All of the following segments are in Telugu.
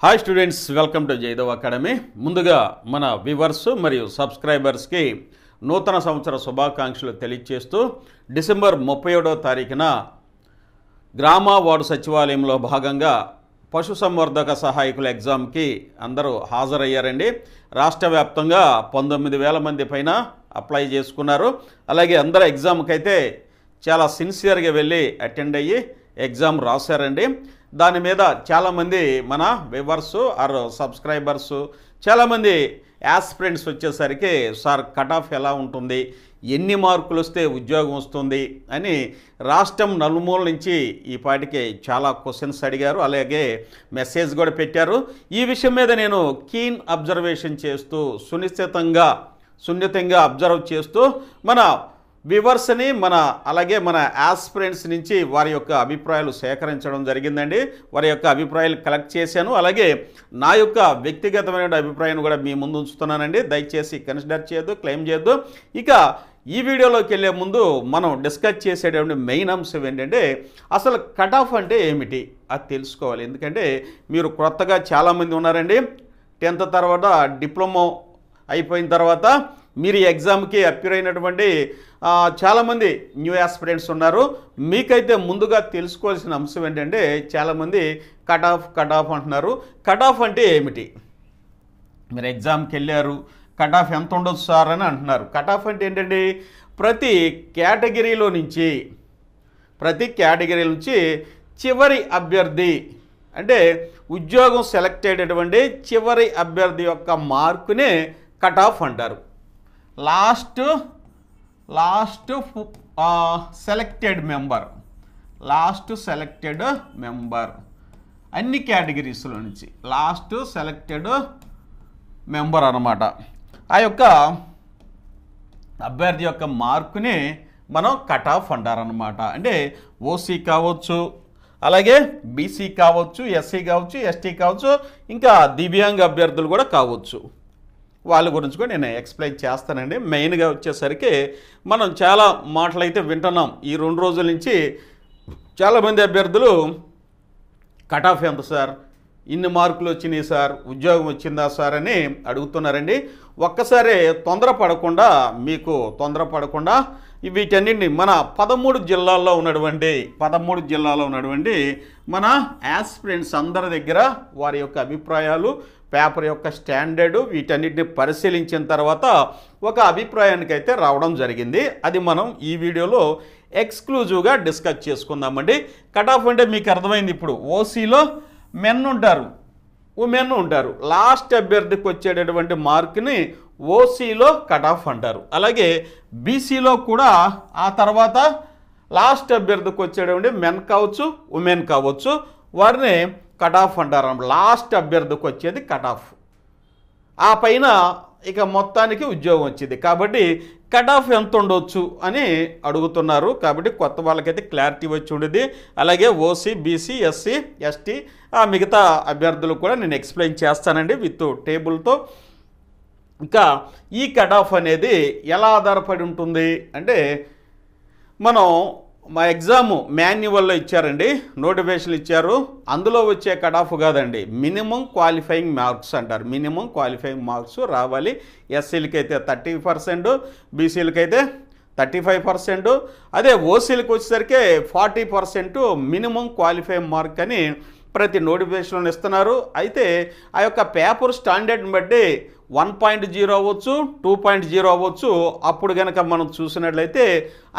Hi students, welcome to Jaidev academy. ముందుగా మన వ్యూవర్స్ మరియు సబ్స్క్రైబర్స్కి నూతన సంవత్సర శుభాకాంక్షలు తెలియజేస్తూ డిసెంబర్ 31వ తారీఖున గ్రామ వార్డు సచివాలయంలో భాగంగా పశుసంవర్ధక సహాయకుల ఎగ్జామ్కి అందరూ హాజరయ్యారండి. రాష్ట్ర వ్యాప్తంగా 19,000 మంది పైన అప్లై చేసుకున్నారు. అలాగే అందరూ ఎగ్జామ్కి అయితే చాలా సిన్సియర్గా వెళ్ళి అటెండ్ అయ్యి ఎగ్జామ్ రాశారండి. దాని మీద చాలామంది మన వ్యూవర్స్ ఆర్ సబ్స్క్రైబర్స్ చాలామంది యాస్పిరెంట్స్ వచ్చేసరికి సార్ కట్ ఆఫ్ ఎలా ఉంటుంది, ఎన్ని మార్కులు వస్తే ఉద్యోగం వస్తుంది అని రాష్ట్రం నలుమూల నుంచి ఈ పాటికి చాలా క్వశ్చన్స్ అడిగారు. అలాగే మెసేజ్ కూడా పెట్టారు. ఈ విషయం మీద నేను కీన్ అబ్జర్వేషన్ చేస్తూ సున్నితంగా అబ్జర్వ్ చేస్తూ మన వ్యూవర్స్ని అలాగే మన యాస్పిరెంట్స్ నుంచి వారి యొక్క అభిప్రాయాలు సేకరించడం జరిగిందండి. వారి యొక్క అభిప్రాయాలు కలెక్ట్ చేశాను. అలాగే నా యొక్క వ్యక్తిగతమైన అభిప్రాయాన్ని కూడా మీ ముందు ఉంచుతున్నానండి. దయచేసి కన్సిడర్ చేయొద్దు, క్లెయిమ్ చేయొద్దు. ఇక ఈ వీడియోలోకి వెళ్ళే ముందు మనం డిస్కస్ చేసేటువంటి మెయిన్ అంశం ఏంటంటే అసలు కట్ ఆఫ్ అంటే ఏమిటి అది తెలుసుకోవాలి. ఎందుకంటే మీరు కొత్తగా చాలామంది ఉన్నారండి. 10th తర్వాత డిప్లొమా అయిపోయిన తర్వాత మీరు ఈ ఎగ్జామ్కి అప్యూర్ అయినటువంటి చాలామంది న్యూ యాస్పిరెంట్స్ ఉన్నారు. మీకైతే ముందుగా తెలుసుకోవాల్సిన అంశం ఏంటంటే చాలామంది కట్ ఆఫ్ అంటున్నారు. కట్ ఆఫ్ అంటే ఏమిటి? మీరు ఎగ్జామ్కి వెళ్ళారు, కట్ ఆఫ్ ఎంత ఉండొచ్చు సార్ అని అంటున్నారు. కట్ ఆఫ్ అంటే ఏంటండి, ప్రతి కేటగిరీలో నుంచి చివరి అభ్యర్థి అంటే ఉద్యోగం సెలెక్ట్ అయ్యేటటువంటి చివరి అభ్యర్థి యొక్క మార్కునే కట్ ఆఫ్ అంటారు. లాస్ట్ సెలెక్టెడ్ మెంబర్ అన్ని కేటగిరీస్లో నుంచి లాస్ట్ సెలెక్టెడ్ మెంబర్ అన్నమాట. ఆ యొక్క అభ్యర్థి యొక్క మార్కుని మనం కట్ ఆఫ్ అంటారనమాట. అంటే ఓసీ కావచ్చు, అలాగే బీసీ కావచ్చు, ఎస్సీ కావచ్చు, ఎస్టీ కావచ్చు, ఇంకా దివ్యాంగ అభ్యర్థులు కూడా కావచ్చు. వాళ్ళ గురించి కూడా నేను ఎక్స్ప్లెయిన్ చేస్తానండి. మెయిన్గా వచ్చేసరికి మనం చాలా మాటలైతే వింటున్నాం ఈ 2 రోజుల నుంచి. చాలామంది అభ్యర్థులు కట్ ఆఫ్ ఎంత సార్, ఇన్ని మార్కులు వచ్చినాయి సార్, ఉద్యోగం వచ్చిందా సార్ అని అడుగుతున్నారండి. ఒక్కసారి తొందరపడకుండా వీటన్నింటినీ మన 13 జిల్లాల్లో ఉన్నటువంటి మన యాస్పిరెంట్స్ అందరి దగ్గర వారి యొక్క అభిప్రాయాలు, పేపర్ యొక్క స్టాండర్డు, వీటన్నిటిని పరిశీలించిన తర్వాత ఒక అభిప్రాయానికి అయితే రావడం జరిగింది. అది మనం ఈ వీడియోలో ఎక్స్క్లూజివ్గా డిస్కస్ చేసుకుందామండి. కట్ ఆఫ్ అంటే మీకు అర్థమైంది. ఇప్పుడు ఓసీలో మెన్ ఉంటారు, ఉమెన్ ఉంటారు. లాస్ట్ అభ్యర్థికి వచ్చేటటువంటి మార్కుని ఓసీలో కట్ ఆఫ్ అంటారు. అలాగే బీసీలో కూడా ఆ తర్వాత లాస్ట్ అభ్యర్థికి వచ్చేటటువంటి మెన్ కావచ్చు, ఉమెన్ కావచ్చు, వారిని కట్ ఆఫ్ అంటారు. లాస్ట్ అభ్యర్థికి వచ్చేది కట్ ఆఫ్. ఆ పైన ఇక మొత్తానికి ఉద్యోగం వచ్చింది. కాబట్టి కట్ ఆఫ్ ఎంత ఉండొచ్చు అని అడుగుతున్నారు. కాబట్టి కొత్త వాళ్ళకైతే క్లారిటీ వచ్చి ఉండేది. అలాగే ఓసీ, బీసీ, ఎస్సీ, ఎస్టీ మిగతా అభ్యర్థులు కూడా నేను ఎక్స్ప్లెయిన్ చేస్తానండి విత్ టేబుల్తో. ఇంకా ఈ కట్ ఆఫ్ అనేది ఎలా ఆధారపడి ఉంటుంది అంటే మనం మా ఎగ్జామ్ మాన్యువల్లో ఇచ్చారండి, నోటిఫికేషన్ ఇచ్చారు. అందులో వచ్చే కట్ ఆఫ్ కాదండి, మినిమం క్వాలిఫైయింగ్ మార్క్స్ అంటారు. మినిమం క్వాలిఫైయింగ్ మార్క్స్ రావాలి. ఎస్సీలకి అయితే 30%, బీసీలకి అయితే 35%, అదే ఓసీలకు వచ్చేసరికి 40% మినిమం క్వాలిఫైయింగ్ మార్క్ అని ప్రతి నోటిఫికేషన్లో ఇస్తున్నారు. అయితే ఆ యొక్క పేపర్ స్టాండర్డ్ని బట్టి 1.0 అవ్వచ్చు, 2.0 అవ్వచ్చు. అప్పుడు కనుక మనం చూసినట్లయితే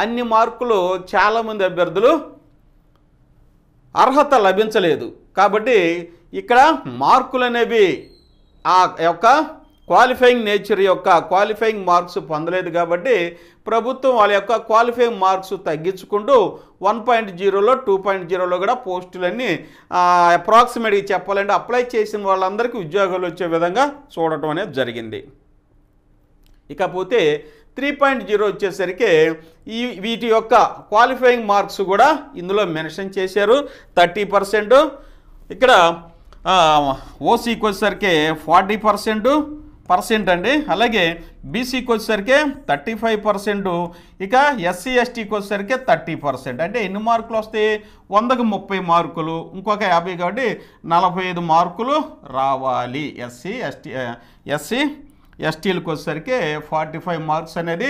అన్ని మార్కులు చాలామంది అభ్యర్థులు అర్హత లభించలేదు. కాబట్టి ఇక్కడ మార్కులు అనేవి ఆ యొక్క క్వాలిఫైయింగ్ మార్క్స్ పొందలేదు. కాబట్టి ప్రభుత్వం వాళ్ళ యొక్క క్వాలిఫైయింగ్ మార్క్స్ తగ్గించుకుంటూ 1.0లో 2.0లో కూడా పోస్టులన్నీ అప్రాక్సిమేట్గా చెప్పాలంటే అప్లై చేసిన వాళ్ళందరికీ ఉద్యోగాలు వచ్చే విధంగా చూడటం అనేది జరిగింది. ఇకపోతే 3.0 వచ్చేసరికి వీటి యొక్క క్వాలిఫైయింగ్ మార్క్స్ కూడా ఇందులో మెన్షన్ చేశారు. 30%, ఇక్కడ ఓసీకి వచ్చేసరికి 40%, పర్సెంట్ అండి. అలాగే బీసీకి వచ్చేసరికి 35%, ఇక ఎస్సీ ఎస్టీకి వచ్చేసరికి 30%. అంటే ఎన్ని మార్కులు వస్తాయి? 100కి 30 మార్కులు, ఇంకొక 50 కాబట్టి 45 మార్కులు రావాలి. ఎస్సీ ఎస్టీలకు వచ్చేసరికి 45 మార్క్స్ అనేది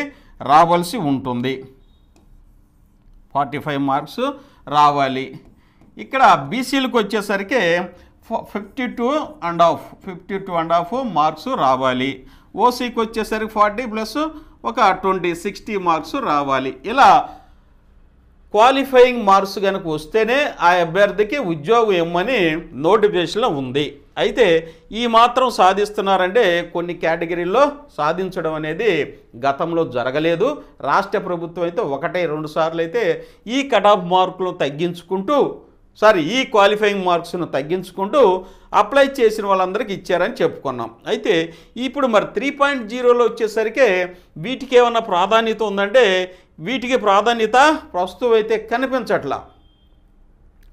రావాల్సి ఉంటుంది. 45 మార్క్స్ రావాలి. ఇక్కడ బీసీలకు వచ్చేసరికి 52.5 మార్క్స్ రావాలి. ఓసీకి వచ్చేసరికి 40 ప్లస్ ఒక 20 60 మార్క్స్ రావాలి. ఇలా క్వాలిఫైయింగ్ మార్క్స్ కనుక వస్తేనే ఆ అభ్యర్థికి ఉద్యోగం ఇమ్మని నోటిఫికేషన్లో ఉంది. అయితే ఈ మాత్రం సాధిస్తున్నారంటే కొన్ని కేటగిరీల్లో సాధించడం అనేది గతంలో జరగలేదు. రాష్ట్ర ప్రభుత్వం అయితే 1-2 సార్లు అయితే ఈ కట్ ఆఫ్ మార్కులు తగ్గించుకుంటూ ఈ క్వాలిఫైయింగ్ మార్క్స్ను తగ్గించుకుంటూ అప్లై చేసిన వాళ్ళందరికీ ఇచ్చారని చెప్పుకున్నాం. అయితే ఇప్పుడు మరి 3.0లో వచ్చేసరికి వీటికి ఏమన్నా ప్రాధాన్యత ఉందంటే వీటికి ప్రాధాన్యత ప్రస్తుతం అయితే కనిపించట్లా.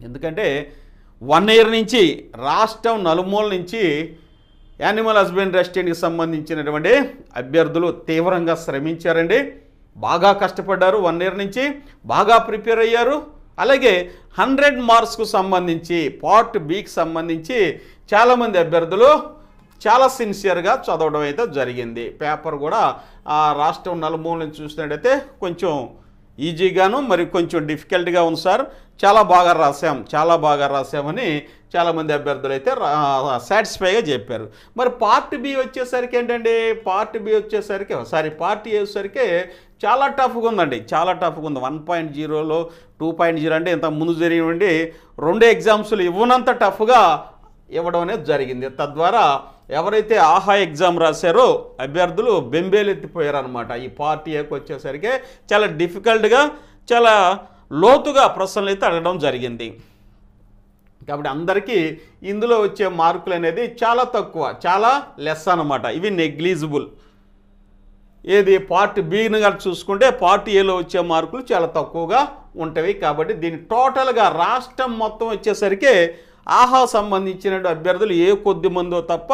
ఎందుకంటే 1 ఇయర్ నుంచి రాష్ట్రం నలుమూల నుంచి యానిమల్ హస్బెండరీ అసిస్టెంట్కి సంబంధించినటువంటి అభ్యర్థులు తీవ్రంగా శ్రమించారండి. బాగా కష్టపడ్డారు. 1 ఇయర్ నుంచి బాగా ప్రిపేర్ అయ్యారు. అలాగే 100 మార్క్స్కు సంబంధించి పార్ట్ బికి సంబంధించి చాలామంది అభ్యర్థులు చాలా సిన్సియర్గా చదవడం అయితే జరిగింది. పేపర్ కూడా రాష్ట్రం నలుమూల నుంచి చూసినట్టయితే కొంచెం ఈజీగాను మరి కొంచెం డిఫికల్ట్గా ఉంది సార్, చాలా బాగా రాసామని చాలామంది అభ్యర్థులు అయితే సాటిస్ఫైగా చెప్పారు. మరి పార్ట్ బి వచ్చేసరికి ఏంటంటే పార్ట్ ఏ వచ్చేసరికి చాలా టఫ్గా ఉందండి. 1.0లో 2.0 అంటే ఇంత ముందు జరిగినటువంటి 2 ఎగ్జామ్స్లు ఇవ్వనంత టఫ్గా ఇవ్వడం అనేది జరిగింది. తద్వారా ఎవరైతే ఆహా ఎగ్జామ్ రాశారో అభ్యర్థులు బెంబేలెత్తిపోయారు అనమాట. ఈ పార్ట్ ఏకి వచ్చేసరికి చాలా డిఫికల్ట్గా చాలా లోతుగా ప్రశ్నలు అయితే అడగడం జరిగింది. కాబట్టి అందరికీ ఇందులో వచ్చే మార్కులు అనేది చాలా తక్కువ, చాలా లెస్ అనమాట. ఇవి నెగ్లిజిబుల్. ఏది పార్ట్ బిని గారు చూసుకుంటే పార్ట్ ఏలో వచ్చే మార్కులు చాలా తక్కువగా ఉంటాయి. కాబట్టి దీని టోటల్గా రాష్ట్రం మొత్తం వచ్చేసరికి ఆహా సంబంధించిన అభ్యర్థులు ఏ కొద్ది మందో తప్ప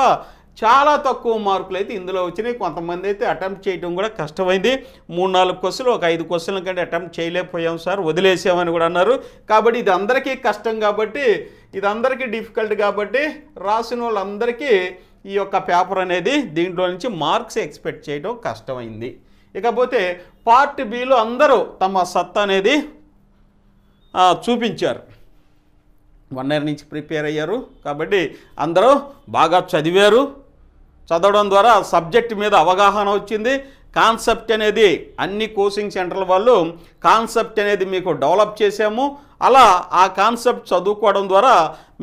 చాలా తక్కువ మార్కులు అయితే ఇందులో వచ్చినాయి. కొంతమంది అయితే అటెంప్ట్ చేయడం కూడా కష్టమైంది. 3-4 క్వశ్చన్లు, ఒక 5 క్వశ్చన్ల కంటే అటెంప్ట్ చేయలేకపోయాం సార్, వదిలేసామని కూడా అన్నారు. కాబట్టి ఇది అందరికీ కష్టం కాబట్టి, ఇది అందరికీ డిఫికల్ట్ కాబట్టి రాసిన వాళ్ళందరికీ ఈ యొక్క పేపర్ అనేది దీంట్లో నుంచి మార్క్స్ ఎక్స్పెక్ట్ చేయడం కష్టమైంది. ఇకపోతే పార్ట్ బిలో అందరూ తమ సత్తా అనేది చూపించారు. 1 ఇయర్ నుంచి ప్రిపేర్ అయ్యారు కాబట్టి అందరూ బాగా చదవడం ద్వారా సబ్జెక్ట్ మీద అవగాహన వచ్చింది. కాన్సెప్ట్ అనేది అన్ని కోచింగ్ సెంటర్ల వాళ్ళు కాన్సెప్ట్ అనేది మీకు డెవలప్ చేసాము. అలా ఆ కాన్సెప్ట్ చదువుకోవడం ద్వారా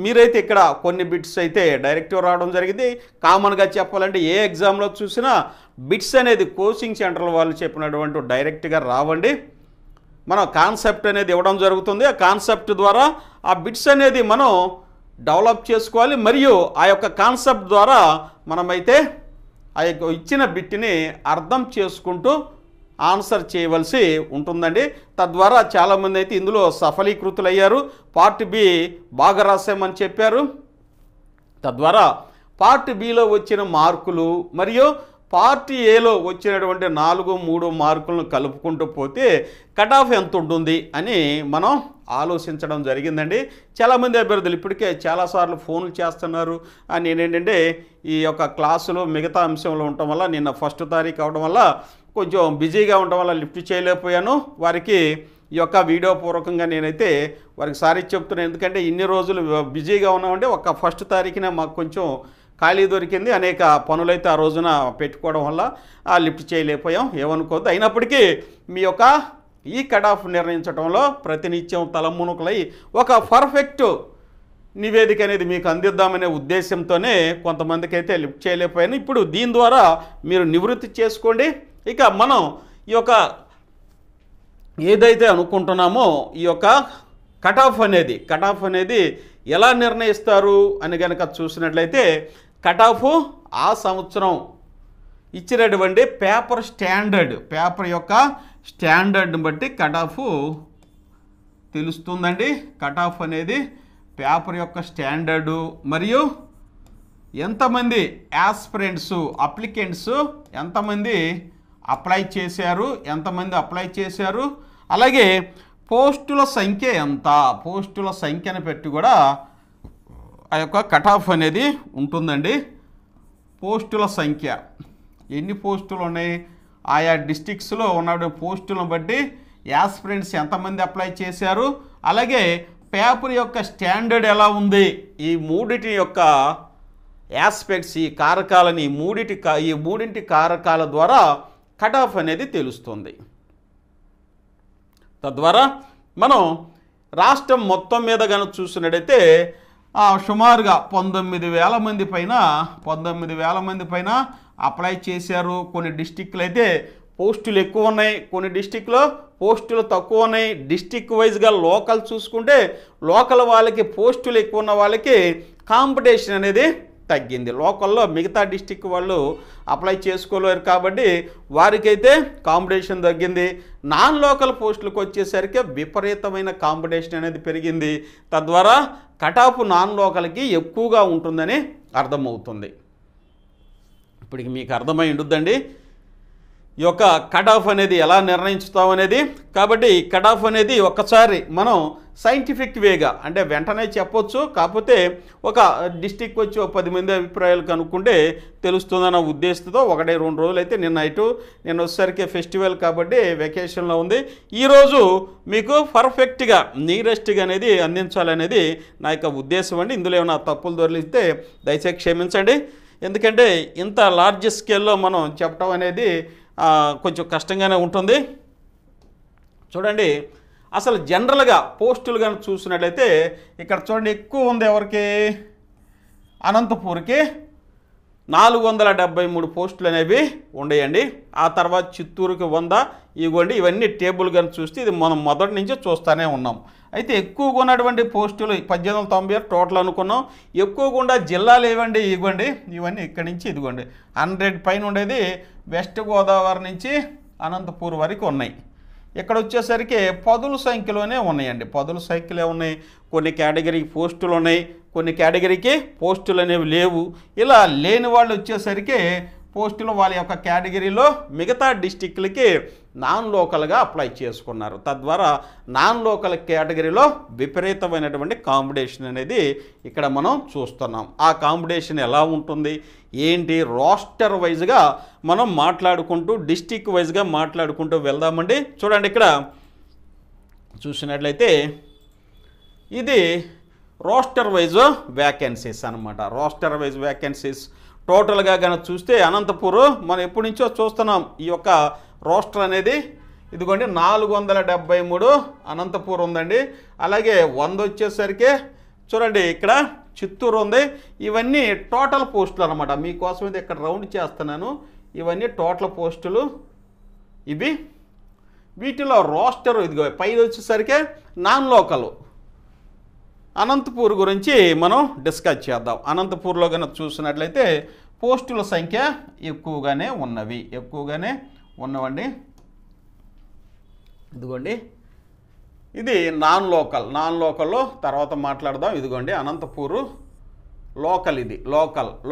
మీరైతే ఇక్కడ కొన్ని బిట్స్ అయితే డైరెక్ట్గా రావడం జరిగింది. కామన్గా చెప్పాలంటే ఏ ఎగ్జామ్లో చూసినా బిట్స్ అనేది కోచింగ్ సెంటర్ల వాళ్ళు చెప్పినటువంటి డైరెక్ట్గా రావండి. మనం కాన్సెప్ట్ అనేది ఇవ్వడం జరుగుతుంది. ఆ కాన్సెప్ట్ ద్వారా ఆ బిట్స్ అనేది మనం డెవలప్ చేసుకోవాలి. మరియు ఆ యొక్క కాన్సెప్ట్ ద్వారా మనమైతే ఆ యొక్క ఇచ్చిన బిట్ని అర్థం చేసుకుంటూ ఆన్సర్ చేయవలసి ఉంటుందండి. తద్వారా చాలామంది అయితే ఇందులో సఫలీకృతులయ్యారు. పార్ట్ బి బాగా రాసామని చెప్పారు. తద్వారా పార్ట్ బిలో వచ్చిన మార్కులు మరియు పార్ట్ ఏలో వచ్చినటువంటి 4-3 మార్కులను కలుపుకుంటూ పోతే కట్ ఆఫ్ ఎంత ఉంటుంది అని మనం ఆలోచించడం జరిగిందండి. చాలామంది అభ్యర్థులు ఇప్పటికే చాలాసార్లు ఫోన్లు చేస్తున్నారు. నేనేంటంటే ఈ యొక్క క్లాసులో మిగతా అంశంలో ఉండటం వల్ల నిన్న 1వ తారీఖు అవడం వల్ల కొంచెం బిజీగా ఉండడం వల్ల లిఫ్ట్ చేయలేకపోయాను. వారికి ఈ యొక్క వీడియో పూర్వకంగా నేనైతే వారికి సారీ చెప్తున్నాను. ఎందుకంటే ఇన్ని రోజులు బిజీగా ఉన్నామంటే ఒక 1వ తారీఖున మాకు కొంచెం ఖాళీ దొరికింది. అనేక పనులైతే ఆ రోజున పెట్టుకోవడం వల్ల లిఫ్ట్ చేయలేకపోయాం, ఏమనుకోవద్దు. అయినప్పటికీ మీ యొక్క ఈ కట్ ఆఫ్ నిర్ణయించడంలో ప్రతినిత్యం తలమునకలై ఒక పర్ఫెక్ట్ నివేదిక అనేది మీకు అందిద్దామనే ఉద్దేశంతోనే కొంతమందికి అయితే లిఫ్ట్ చేయలేకపోయాను. ఇప్పుడు దీని ద్వారా మీరు నివృత్తి చేసుకోండి. ఇక మనం ఈ యొక్క ఏదైతే అనుకుంటున్నామో ఈ యొక్క కట్ ఆఫ్ అనేది ఎలా నిర్ణయిస్తారు అని కనుక చూసినట్లయితే కట్ ఆఫ్ ఆ సంవత్సరం ఇచ్చినటువంటి పేపర్ యొక్క స్టాండర్డ్ని బట్టి కట్ ఆఫ్ తెలుస్తుందండి. కట్ ఆఫ్ అనేది పేపర్ యొక్క స్టాండర్డు మరియు ఎంతమంది యాస్పిరెంట్స్ అప్లికెంట్స్ ఎంతమంది అప్లై చేశారు, ఎంతమంది అప్లై చేశారు, అలాగే పోస్టుల సంఖ్య ఎంత, పోస్టుల సంఖ్యను పెట్టి కూడా ఆ యొక్క కట్ ఆఫ్ అనేది ఉంటుందండి. పోస్టుల సంఖ్య ఎన్ని పోస్టులు ఉన్నాయి, ఆయా డిస్ట్రిక్ట్స్లో ఉన్న పోస్టులను బట్టి యాస్పిరెంట్స్ ఎంతమంది అప్లై చేశారు, అలాగే పేపర్ యొక్క స్టాండర్డ్ ఎలా ఉంది, ఈ మూడిటి యొక్క యాస్పెక్ట్స్, ఈ కారకాలని ఈ మూడింటి కారకాల ద్వారా కట్ ఆఫ్ అనేది తెలుస్తుంది. తద్వారా మనం రాష్ట్రం మొత్తం మీద కనుక చూసినట్టయితే సుమారుగా 19,000 మంది పైన అప్లై చేశారు. కొన్ని డిస్టిక్లు అయితే పోస్టులు ఎక్కువ ఉన్నాయి, కొన్ని డిస్టిక్లో పోస్టులు తక్కువ ఉన్నాయి. డిస్టిక్ వైజ్గా లోకల్ చూసుకుంటే లోకల్ వాళ్ళకి పోస్టులు ఎక్కువ ఉన్న వాళ్ళకి కాంపిటీషన్ అనేది తగ్గింది. లోకల్లో మిగతా డిస్టిక్ వాళ్ళు అప్లై చేసుకోలేరు కాబట్టి వారికైతే కాంపిటీషన్ తగ్గింది. నాన్ లోకల్ పోస్టులకు వచ్చేసరికి విపరీతమైన కాంపిటీషన్ అనేది పెరిగింది. తద్వారా కట్ ఆఫ్ నాన్ లోకల్కి ఎక్కువగా ఉంటుందని అర్థమవుతుంది. ఇప్పటికి మీకు అర్థమై ఉంటుందండి ఈ యొక్క కట్ ఆఫ్ అనేది ఎలా నిర్ణయించుతాం అనేది. కాబట్టి కట్ ఆఫ్ అనేది ఒక్కసారి మనం సైంటిఫిక్ వేగా అంటే వెంటనే చెప్పొచ్చు, కాకపోతే ఒక డిస్టిక్ వచ్చి 10 మంది అభిప్రాయాలు కనుక్కుంటే తెలుస్తుందన్న ఉద్దేశంతో 1-2 రోజులు అయితే నిన్న వచ్చేసరికి ఫెస్టివల్ కాబట్టి వెకేషన్లో ఉంది. ఈరోజు మీకు పర్ఫెక్ట్గా నీరెస్ట్గా అనేది అందించాలనేది నా యొక్క ఉద్దేశం అండి. ఇందులో ఏమైనా తప్పులు దొరికితే దయచేసి క్షమించండి. ఎందుకంటే ఇంత లార్జ్ స్కేల్లో మనం చెప్పడం అనేది కొంచెం కష్టంగానే ఉంటుంది. చూడండి అసలు జనరల్గా పోస్టులు కనుక చూసినట్లయితే ఇక్కడ చూడండి ఎక్కువ ఉంది ఎవరికి, అనంతపూర్కి 473 పోస్టులు అనేవి ఉండేయండి. ఆ తర్వాత చిత్తూరుకి 100. ఇవ్వండి ఇవన్నీ టేబుల్ కనుక చూస్తే ఇది మనం మొదటి నుంచి చూస్తూనే ఉన్నాం. అయితే ఎక్కువగా ఉన్నటువంటి పోస్టులు 1896 టోటల్ అనుకున్నాం. ఎక్కువగా ఉన్న జిల్లాలు ఏవండి, ఇవన్నీ ఇక్కడి నుంచి ఇదిగోండి 100 పైన ఉండేది వెస్ట్ గోదావరి నుంచి అనంతపూర్ వరకు ఉన్నాయి. ఇక్కడ వచ్చేసరికి పదుల సంఖ్యలోనే ఉన్నాయండి, పదుల సంఖ్యలో ఉన్నాయి. కొన్ని కేటగిరీకి పోస్టులు ఉన్నాయి, కొన్ని కేటగిరీకి పోస్టులు అనేవి లేవు. ఇలా లేని వాళ్ళు వచ్చేసరికి పోస్టులు వాళ్ళ యొక్క కేటగిరీలో మిగతా డిస్టిక్లకి నాన్ లోకల్గా అప్లై చేసుకున్నారు. తద్వారా నాన్ లోకల్ కేటగిరీలో విపరీతమైనటువంటి కాంపిటీషన్ అనేది ఇక్కడ మనం చూస్తున్నాం. ఆ కాంపిటీషన్ ఎలా ఉంటుంది ఏంటి రోస్టర్ వైజ్గా మనం మాట్లాడుకుంటూ డిస్టిక్ వైజ్గా మాట్లాడుకుంటూ వెళ్దామండి. చూడండి ఇక్కడ చూసినట్లయితే ఇది రోస్టర్ వైజ్ వ్యాకెన్సీస్ అనమాట. రోస్టర్ వైజ్ వ్యాకెన్సీస్ టోటల్గా కనుక చూస్తే అనంతపూర్ మనం ఎప్పటి నుంచో చూస్తున్నాం ఈ యొక్క రోస్టర్ అనేది. ఇదిగోండి 473 అనంతపూర్ ఉందండి. అలాగే 100 వచ్చేసరికి చూడండి ఇక్కడ చిత్తూరు ఉంది. ఇవన్నీ టోటల్ పోస్టులు అనమాట. మీకోసం ఇది ఇక్కడ రౌండ్ చేస్తున్నాను. ఇవన్నీ టోటల్ పోస్టులు ఇవి. వీటిలో రోస్టర్ ఇదిగో పైది వచ్చేసరికి నాన్ లోకల్ అనంతపూర్ గురించి మనం డిస్కస్ చేద్దాం. అనంతపూర్లో కనుక చూసినట్లయితే పోస్టుల సంఖ్య ఎక్కువగానే ఉన్నవండి. ఇదిగోండి ఇది నాన్ లోకల్లో తర్వాత మాట్లాడదాం. ఇదిగోండి అనంతపూరు లోకల్, ఇది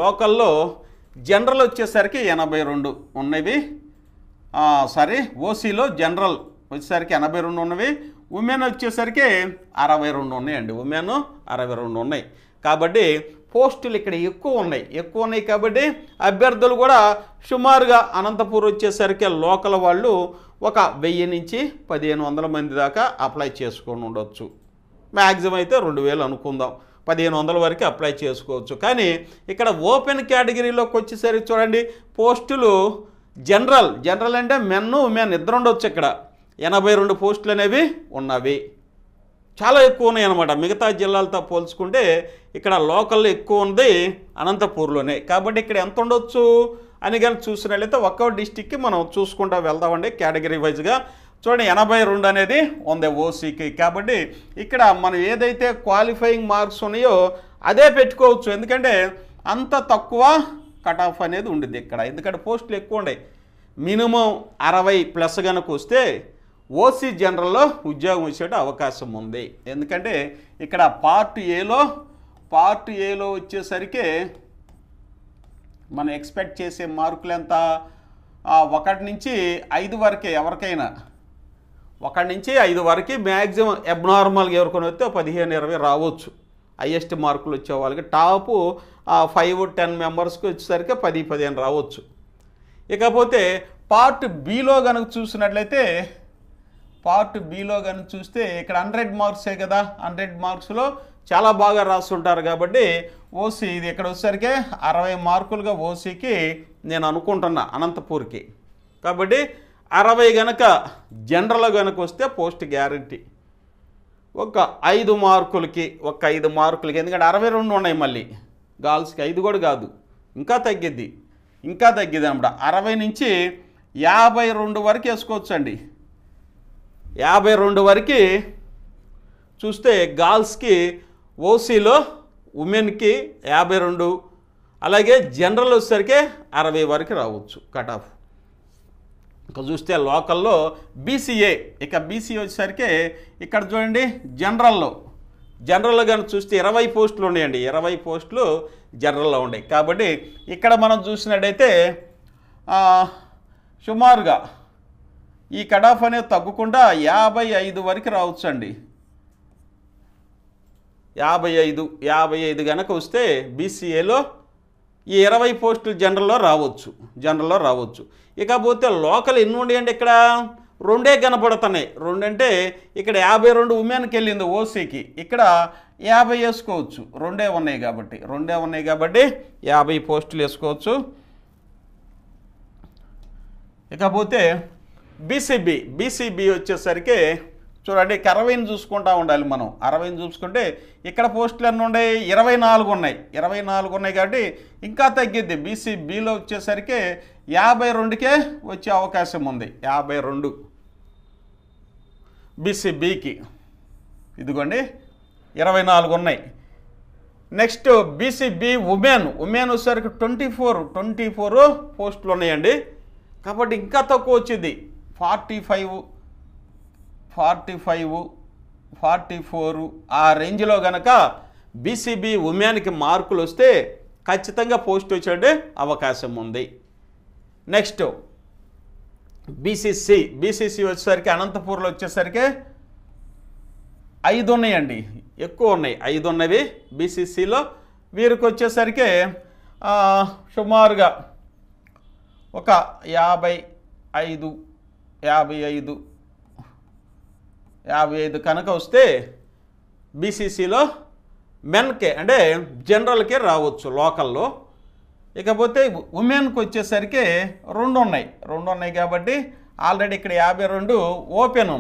లోకల్లో జనరల్ వచ్చేసరికి 82 ఉన్నవి. ఓసీలో జనరల్ వచ్చేసరికి 82 ఉన్నవి. ఉమెన్ వచ్చేసరికి 62 ఉన్నాయండి. ఉమెన్ 62 ఉన్నాయి. కాబట్టి పోస్టులు ఇక్కడ ఎక్కువ ఉన్నాయి కాబట్టి అభ్యర్థులు కూడా సుమారుగా అనంతపూర్ వచ్చేసరికి లోకల్ వాళ్ళు 1000 నుంచి 1500 మంది దాకా అప్లై చేసుకొని ఉండొచ్చు. మ్యాక్సిమం అయితే 2000 అనుకుందాం, 1500 వరకు అప్లై చేసుకోవచ్చు. కానీ ఇక్కడ ఓపెన్ కేటగిరీలోకి వచ్చేసరికి చూడండి పోస్టులు జనరల్ అంటే మెన్ ఉమెన్ ఇద్దరు ఉండొచ్చు. ఇక్కడ 82 పోస్టులు అనేవి ఉన్నవి. చాలా ఎక్కువ ఉన్నాయి అన్నమాట. మిగతా జిల్లాలతో పోల్చుకుంటే ఇక్కడ లోకల్లో ఎక్కువ ఉంది అనంతపూర్లోనే. కాబట్టి ఇక్కడ ఎంత ఉండొచ్చు అని కానీ చూసినట్లయితే ఒక్కో డిస్టిక్కి మనం చూసుకుంటూ వెళ్దామండి కేటగిరీ వైజ్గా. చూడండి 82 అనేది ఉంది ఓసీకి. కాబట్టి ఇక్కడ మనం ఏదైతే క్వాలిఫైయింగ్ మార్క్స్ ఉన్నాయో అదే పెట్టుకోవచ్చు. ఎందుకంటే అంత తక్కువ కట్ ఆఫ్ అనేది ఉండిద్ది ఇక్కడ. ఎందుకంటే పోస్టులు ఎక్కువ ఉన్నాయి. మినిమం 60+ కనుక వస్తే ఓసీ జనరల్లో ఉద్యోగం వచ్చే అవకాశం ఉంది. ఎందుకంటే ఇక్కడ పార్ట్ ఏలో వచ్చేసరికి మనం ఎక్స్పెక్ట్ చేసే మార్కులు ఎంత 1 నుంచి 5 వరకే ఎవరికైనా 1 నుంచి 5 వరకు మ్యాక్సిమం అబ్నార్మల్గా ఎవరికొని వస్తే 15-20 రావచ్చు హైయెస్ట్ మార్కులు వచ్చే వాళ్ళకి టాప్ 5-10 మెంబర్స్కి వచ్చేసరికి 10-15 రావచ్చు. ఇకపోతే పార్ట్ బిలో కనుక చూసినట్లయితే చూస్తే ఇక్కడ 100 మార్క్సే కదా, 100 మార్క్స్లో చాలా బాగా రాస్తుంటారు కాబట్టి ఓసీ ఇది ఇక్కడ వచ్చేసరికి 60 మార్కులుగా ఓసీకి నేను అనుకుంటున్నా అనంతపూర్కి. కాబట్టి 60 గనక జనరల్ కనుక వస్తే పోస్ట్ గ్యారంటీ. ఒక 5 మార్కులకి ఎందుకంటే 62 ఉన్నాయి, మళ్ళీ గర్ల్స్కి 5 కూడా కాదు, ఇంకా తగ్గిద్ది అన్నమాట. 60 నుంచి 52 వరకు వేసుకోవచ్చండి. 52 వరకు చూస్తే గర్ల్స్కి ఓసీలో ఉమెన్కి 52, అలాగే జనరల్ వచ్చేసరికి 60 వరకు రావచ్చు కట్ ఆఫ్. ఇంకా చూస్తే లోకల్లో బీసీఏ, ఇక బీసీఏ వచ్చేసరికి ఇక్కడ చూడండి జనరల్లో కనుక చూస్తే 20 పోస్టులు ఉన్నాయండి, 20 పోస్టులు జనరల్లో ఉన్నాయి. కాబట్టి ఇక్కడ మనం చూసినట్టయితే సుమారుగా ఈ కట్ ఆఫ్ అనేది తగ్గకుండా 55 వరకు రావచ్చు అండి. 55 కనుక వస్తే బీసీఏలో ఈ 20 పోస్టులు జనరల్లో రావచ్చు. ఇకపోతే లోకల్ ఎన్ని ఉన్నాయండి, ఇక్కడ 2 కనపడుతున్నాయి. 2 అంటే ఇక్కడ 52 ఉమెన్కి వెళ్ళింది ఓసీకి, ఇక్కడ 50 వేసుకోవచ్చు. 2 ఉన్నాయి కాబట్టి 50 పోస్టులు వేసుకోవచ్చు. ఇకపోతే బీసీబీ వచ్చేసరికి చూడండి 60ని చూసుకుంటూ ఉండాలి మనం. 60ని చూసుకుంటే ఇక్కడ పోస్టులు ఎన్ని ఉన్నాయి, 24 ఉన్నాయి కాబట్టి ఇంకా తగ్గిద్ది. బీసీబీలో వచ్చేసరికి 52కే వచ్చే అవకాశం ఉంది. 52 బీసీబీకి, ఇదిగోండి 24 ఉన్నాయి. నెక్స్ట్ బీసీబీ ఉమెన్ వచ్చేసరికి 24 పోస్టులు ఉన్నాయండి. కాబట్టి ఇంకా తక్కువ వచ్చింది. 44 ఆ రేంజ్లో కనుక బీసీబీ ఉమెన్కి మార్కులు వస్తే ఖచ్చితంగా పోస్ట్ వచ్చే అవకాశం ఉంది. నెక్స్ట్ బీసీసీ వచ్చేసరికి అనంతపూర్లో వచ్చేసరికి 5 ఉన్నాయండి, ఎక్కువ ఉన్నాయి, 5 ఉన్నవి బీసీసీలో. వీరికి వచ్చేసరికి సుమారుగా ఒక 55 కనుక వస్తే బీసీసీలో మెన్కే అంటే జనరల్కే రావచ్చు లోకల్లో. ఇకపోతే ఉమెన్కి వచ్చేసరికి 2 ఉన్నాయి కాబట్టి ఆల్రెడీ ఇక్కడ 52 ఓపెన్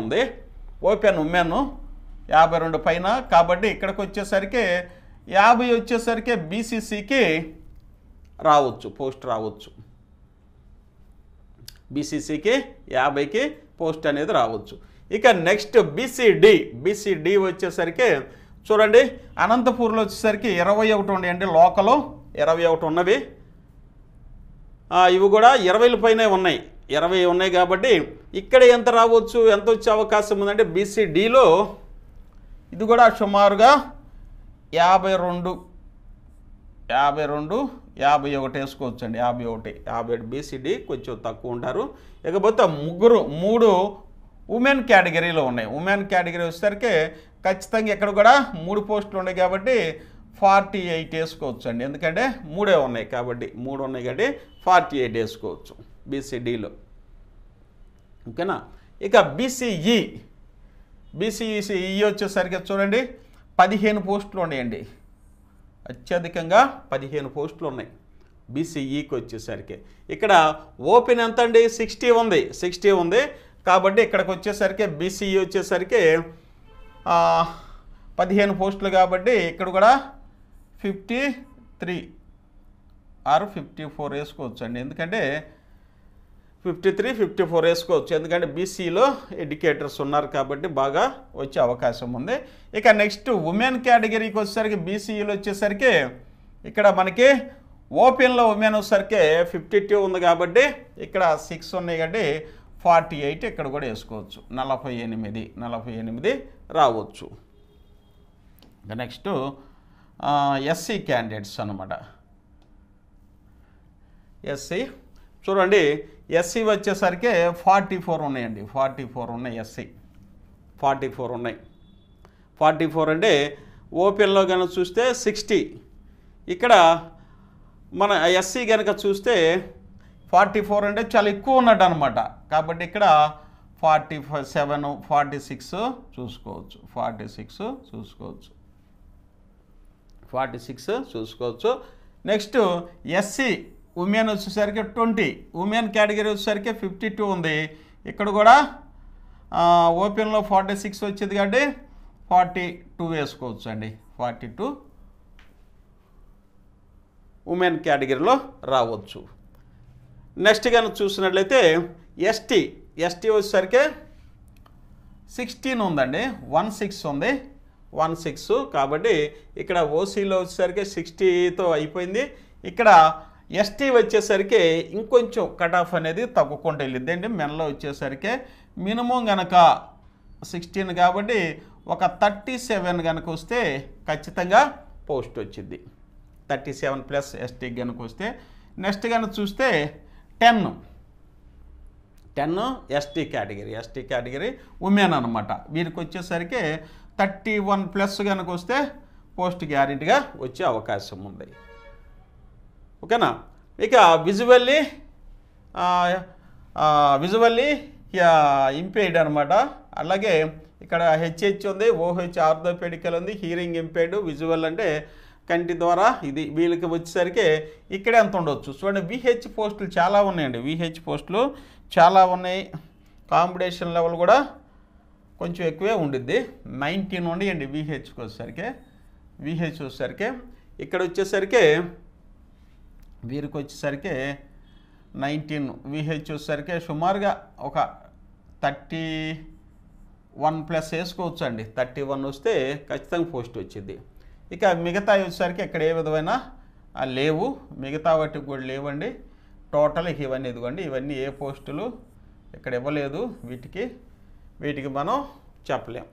ఉంది ఉమెన్ 52 పైన. కాబట్టి ఇక్కడికి వచ్చేసరికి 50 వచ్చేసరికి బీసీసీకి పోస్ట్ రావచ్చు. బీసీసీకి 50కి పోస్ట్ అనేది రావచ్చు. ఇక నెక్స్ట్ బీసీడీ వచ్చేసరికి చూడండి అనంతపూర్లో వచ్చేసరికి 21 ఉన్నాయండి, లోకల్ 21 ఉన్నవి. ఇవి కూడా 20 పైనే ఉన్నాయి, 20 ఉన్నాయి కాబట్టి ఇక్కడ ఎంత వచ్చే అవకాశం ఉందంటే బీసీడీలో ఇది కూడా సుమారుగా 52 51 వేసుకోవచ్చు అండి. 51 బీసీడీ కొంచెం తక్కువ ఉంటారు. ఇకపోతే 3 ఉమెన్ కేటగిరీలో ఉన్నాయి. ఉమెన్ కేటగిరీ వచ్చేసరికి ఖచ్చితంగా ఇక్కడ కూడా 3 పోస్టులు ఉన్నాయి కాబట్టి 48 వేసుకోవచ్చు అండి. ఎందుకంటే 3 ఉన్నాయి కాబట్టి 48 వేసుకోవచ్చు బీసీడీలో. ఓకేనా. ఇక బీసీఈ వచ్చేసరికి చూడండి 15 పోస్టులు ఉన్నాయండి, అత్యధికంగా 15 పోస్టులు ఉన్నాయి బీసీఈకి వచ్చేసరికి. ఇక్కడ ఓపెన్ ఎంత అండి, 60 ఉంది కాబట్టి ఇక్కడికి వచ్చేసరికి బీసీఈ వచ్చేసరికి 15 పోస్టులు కాబట్టి ఇక్కడ కూడా 53 ఆర్ 54 వేసుకోవచ్చు అండి. ఎందుకంటే 53, 54 వేసుకోవచ్చు. ఎందుకంటే బీసీలో ఎడ్యుకేటర్స్ ఉన్నారు కాబట్టి బాగా వచ్చే అవకాశం ఉంది. ఇక నెక్స్ట్ ఉమెన్ కేటగిరీకి వచ్చేసరికి బీసీఈలో వచ్చేసరికి ఇక్కడ మనకి ఓపెన్లో ఉమెన్ వచ్చేసరికి 52 ఉంది కాబట్టి ఇక్కడ 6 ఉన్నాయి కాబట్టి 48 ఇక్కడ కూడా వేసుకోవచ్చు. 48 రావచ్చు. నెక్స్ట్ ఎస్సీ క్యాండిడేట్స్ అన్నమాట. ఎస్సీ చూడండి, ఎస్సీ వచ్చేసరికి 44 ఉన్నాయండి, 44 ఉన్నాయి. ఎస్సీ 44 ఉన్నాయి. 44 అంటే ఓపెన్లో కనుక చూస్తే 60. ఇక్కడ మన ఎస్సీ కనుక చూస్తే 44 అంటే చాలా ఎక్కువ ఉన్నట్టు అనమాట. కాబట్టి ఇక్కడ 47, 46 చూసుకోవచ్చు, 46 చూసుకోవచ్చు. నెక్స్ట్ ఎస్సీ ఉమెన్ వచ్చేసరికి 20, ఉమెన్ కేటగిరీ వచ్చేసరికి 52 ఉంది. ఇక్కడ కూడా ఓపెన్లో 46 వచ్చేది కాబట్టి 42 వేసుకోవచ్చు అండి. 42 ఉమెన్ కేటగిరీలో రావచ్చు. నెక్స్ట్ కనుక చూసినట్లయితే ఎస్టీ వచ్చేసరికి 16 ఉందండి, 16 ఉంది, 16. కాబట్టి ఇక్కడ ఓసీలో వచ్చేసరికి 60తో అయిపోయింది. ఇక్కడ ఎస్టీ వచ్చేసరికి ఇంకొంచెం కట్ ఆఫ్ అనేది తగ్గుకుంటూ వెళ్ళిద్ది అండి. మెన్లో వచ్చేసరికి మినిమం కనుక 16 కాబట్టి ఒక 37 కనుక వస్తే ఖచ్చితంగా పోస్ట్ వచ్చింది. 37 ప్లస్ ఎస్టీ కనుక వస్తే. నెక్స్ట్ కనుక చూస్తే 10 ఎస్టీ కేటగిరీ ఉమెన్ అనమాట. వీరికి వచ్చేసరికి 31 ప్లస్ కనుక వస్తే పోస్ట్ గ్యారెంటీగా వచ్చే అవకాశం ఉంది. ఓకేనా. ఇక విజువల్లీ ఇంపేర్డ్ అనమాట. అలాగే ఇక్కడ హెచ్హెచ్ ఉంది, ఓహెచ్ ఆర్థోపెడికల్ ఉంది, హీరింగ్ ఇంపేర్డ్, విజువల్ అంటే కంటి ద్వారా ఇది. వీళ్ళకి వచ్చేసరికి ఇక్కడే ఎంత ఉండవచ్చు చూడండి. విహెచ్ పోస్టులు చాలా ఉన్నాయండి, విహెచ్ పోస్టులు చాలా ఉన్నాయి. కాంపిటీషన్ లెవెల్ కూడా కొంచెం ఎక్కువే ఉండిద్ది. 19 ఉండేయండి విహెచ్కి వచ్చేసరికి. ఇక్కడ వచ్చేసరికి వీరికి వచ్చేసరికి 19, విహెచ్ వచ్చేసరికి సుమారుగా ఒక 31 ప్లస్ వేసుకోవచ్చు అండి. 31 వస్తే ఖచ్చితంగా పోస్ట్ వచ్చింది. ఇక మిగతా వచ్చేసరికి ఇక్కడ ఏ విధమైన లేవు, మిగతా వాటికి కూడా లేవండి. టోటల్ ఇవన్నీ ఇదిగోండి, ఇవన్నీ ఏ పోస్టులు ఇక్కడ ఇవ్వలేదు. వీటికి మనం చెప్పలేం.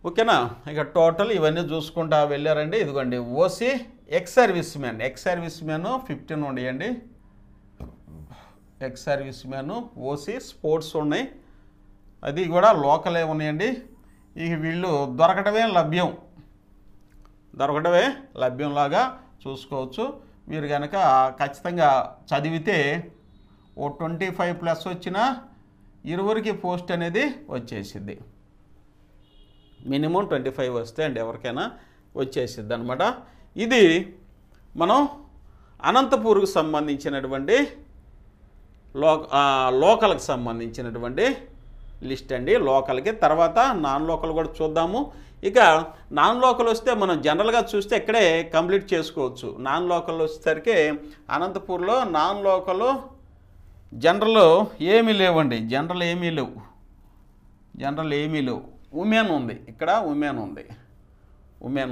ఓకేనా. ఇక టోటల్ ఇవన్నీ చూసుకుంటా వెళ్ళారండి. ఇదిగోండి ఓసీ ఎక్స్ సర్వీస్ మ్యాన్ 15 ఉండేయండి. Ex service man OC sports ఉన్నాయి, అది కూడా లోకలే ఉన్నాయండి. ఇక వీళ్ళు దొరకటమే లభ్యంలాగా చూసుకోవచ్చు. మీరు కనుక ఖచ్చితంగా చదివితే ఓ 25 ప్లస్ వచ్చినా ఇరువురికి పోస్ట్ అనేది వచ్చేసింది. మినిమం 25 వస్తే అండి ఎవరికైనా వచ్చేసిద్ది అనమాట. ఇది మనం అనంతపూర్కి సంబంధించినటువంటి లోకల్కి సంబంధించినటువంటి లిస్ట్ అండి. లోకల్కి తర్వాత నాన్ లోకల్ కూడా చూద్దాము. ఇక నాన్ లోకల్ వస్తే మనం జనరల్గా చూస్తే ఇక్కడే కంప్లీట్ చేసుకోవచ్చు. నాన్ లోకల్ వచ్చేసరికి అనంతపూర్లో నాన్ లోకల్ జనరల్ ఏమీ లేవండి, జనరల్ ఏమీ లేవు. ఉమెన్ ఉంది, ఇక్కడ ఉమెన్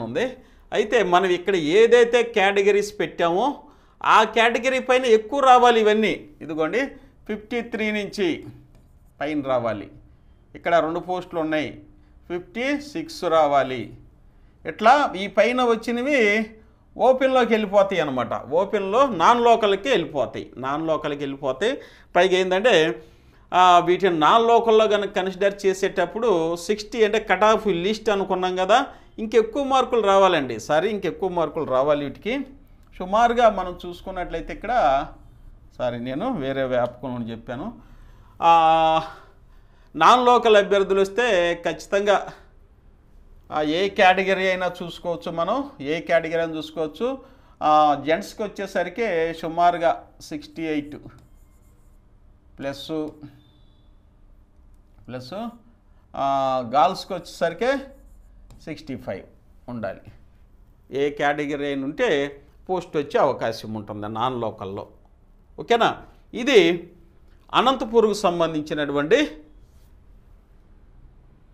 ఉంది. అయితే మనం ఇక్కడ ఏదైతే కేటగిరీస్ పెట్టామో ఆ కేటగిరీ పైన ఎక్కువ రావాలి. ఇవన్నీ ఇదిగోండి 53 నుంచి పైన రావాలి. ఇక్కడ 2 పోస్టులు ఉన్నాయి, 56 రావాలి. ఇట్లా ఈ పైన వచ్చినవి ఓపెన్లోకి వెళ్ళిపోతాయి అనమాట. ఓపెన్లో నాన్ లోకల్కి వెళ్ళిపోతాయి. పైగా ఏంటంటే వీటిని నాన్ లోకల్లో కనుక కన్సిడర్ చేసేటప్పుడు 60 అంటే కట్ ఆఫ్ లిస్ట్ అనుకున్నాం కదా, ఇంకెక్కువ మార్కులు రావాలండి. ఇంకెక్కువ మార్కులు రావాలి వీటికి. సుమారుగా మనం చూసుకున్నట్లయితే ఇక్కడ నేను వేరే వ్యాపకంలో చెప్పాను. నాన్ లోకల్ అభ్యర్థులు వస్తే ఖచ్చితంగా ఏ కేటగిరీ అయినా చూసుకోవచ్చు. మనం ఏ కేటగిరీ అయినా చూసుకోవచ్చు. జెంట్స్కి వచ్చేసరికి సుమారుగా 68 ప్లస్ గర్ల్స్కి వచ్చేసరికి 65 ఉండాలి. ఏ కేటగిరీ అయినా ఉంటే పోస్ట్ వచ్చే అవకాశం ఉంటుంది నాన్ లోకల్లో. ఓకేనా. ఇది అనంతపూర్కు సంబంధించినటువంటి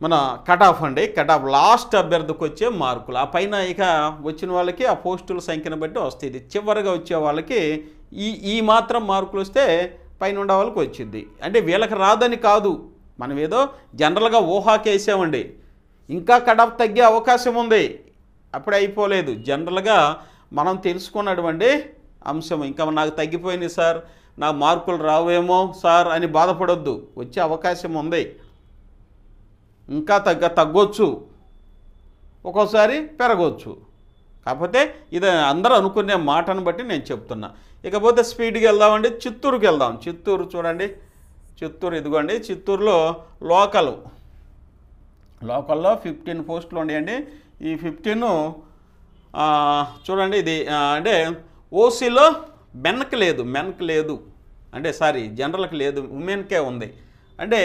మన కట్ ఆఫ్ అండి. కట్ ఆఫ్ లాస్ట్ అభ్యర్థికి వచ్చే మార్కులు. ఆ పైన ఇక వచ్చిన వాళ్ళకి ఆ పోస్టుల సంఖ్యను బట్టి వస్తుంది. చివరిగా వచ్చే వాళ్ళకి ఈ మాత్రం మార్కులు వస్తే పైన ఉండే వాళ్ళకి వచ్చింది. అంటే వీళ్ళకి రాదని కాదు, మనం ఏదో జనరల్గా ఊహాకేసామండి. ఇంకా కట్ ఆఫ్ తగ్గే అవకాశం ఉంది, అప్పుడే అయిపోలేదు. జనరల్గా మనం తెలుసుకున్నటువంటి అంశం. ఇంకా నాకు తగ్గిపోయినాయి సార్, నా మార్కులు రావేమో సార్ అని బాధపడొద్దు. వచ్చే అవకాశం ఉంది, ఇంకా తగ్గొచ్చు, ఒక్కోసారి పెరగవచ్చు. కాకపోతే ఇది అందరూ అనుకునే మాటను బట్టి నేను చెప్తున్నా. ఇకపోతే స్పీడ్గా వెళ్దామండి, చిత్తూరుకి వెళ్దాం. చిత్తూరు చూడండి, చిత్తూరు ఇదిగోండి. చిత్తూరులో లోకల్లో 15 పోస్టులు ఉన్నాయండి. ఈ 15 చూడండి, ఇది అంటే ఓసీలో మెన్కి లేదు అంటే జనరల్కి లేదు, ఉమెన్కే ఉంది. అంటే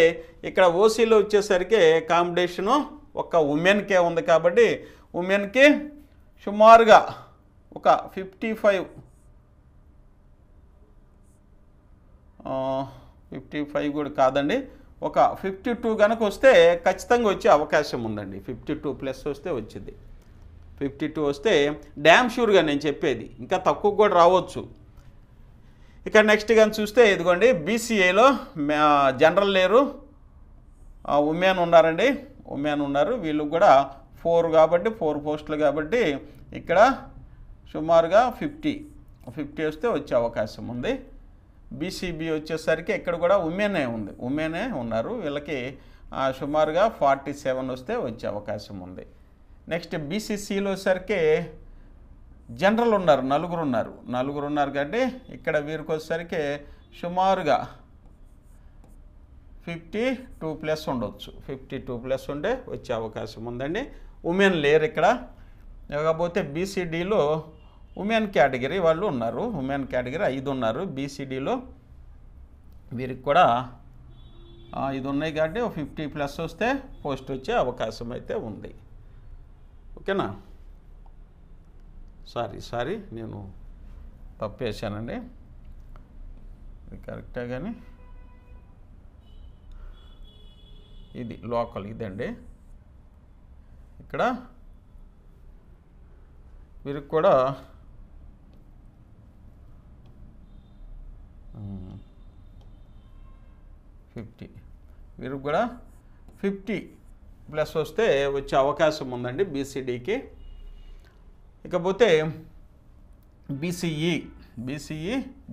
ఇక్కడ ఓసీలో వచ్చేసరికి కాంపిటీషను ఒక ఉమెన్కే ఉంది. కాబట్టి ఉమెన్కి సుమారుగా ఒక 55 కూడా కాదండి, ఒక 52 కనుక వస్తే ఖచ్చితంగా వచ్చే అవకాశం ఉందండి. 52+ వస్తే వచ్చింది. 52 వస్తే డ్యామ్ షూర్గా నేను చెప్పేది, ఇంకా తక్కువ కూడా రావచ్చు. ఇక నెక్స్ట్ కానీ చూస్తే ఇదిగోండి, బీసీఏలో జనరల్ లేరు, ఉమెన్ ఉన్నారండి, ఉమెన్ ఉన్నారు. వీళ్ళు కూడా 4 కాబట్టి 4 పోస్టులు కాబట్టి ఇక్కడ సుమారుగా 50 వస్తే వచ్చే అవకాశం ఉంది. బీసీబీ వచ్చేసరికి ఇక్కడ కూడా ఉమెనే ఉన్నారు. వీళ్ళకి సుమారుగా 47 వస్తే వచ్చే అవకాశం ఉంది. నెక్స్ట్ బీసీసీలో సరికి జనరల్ ఉన్నారు, నలుగురు ఉన్నారు కాబట్టి ఇక్కడ వీరికి వచ్చేసరికి సుమారుగా 52+ ఉండొచ్చు. 52+ ఉంటే వచ్చే అవకాశం ఉందండి. ఉమెన్ లేరు ఇక్కడ. కాకపోతే బీసీడీలో ఉమెన్ కేటగిరీ వాళ్ళు ఉన్నారు, ఉమెన్ కేటగిరీ 5 ఉన్నారు. బీసీడీలో వీరికి కూడా 5 ఉన్నాయి కాబట్టి 50+ వస్తే పోస్ట్ వచ్చే అవకాశం అయితే ఉంది. ఓకేనా? సారీ నేను తప్పేశానండి, ఇది కరెక్టే. కానీ ఇది లోకల్ ఇదండి. ఇక్కడ వీరికి కూడా 50, వీరికి కూడా 50+ వస్తే వచ్చే అవకాశం ఉందండి బీసీడీకి. ఇకపోతే బీసీఈ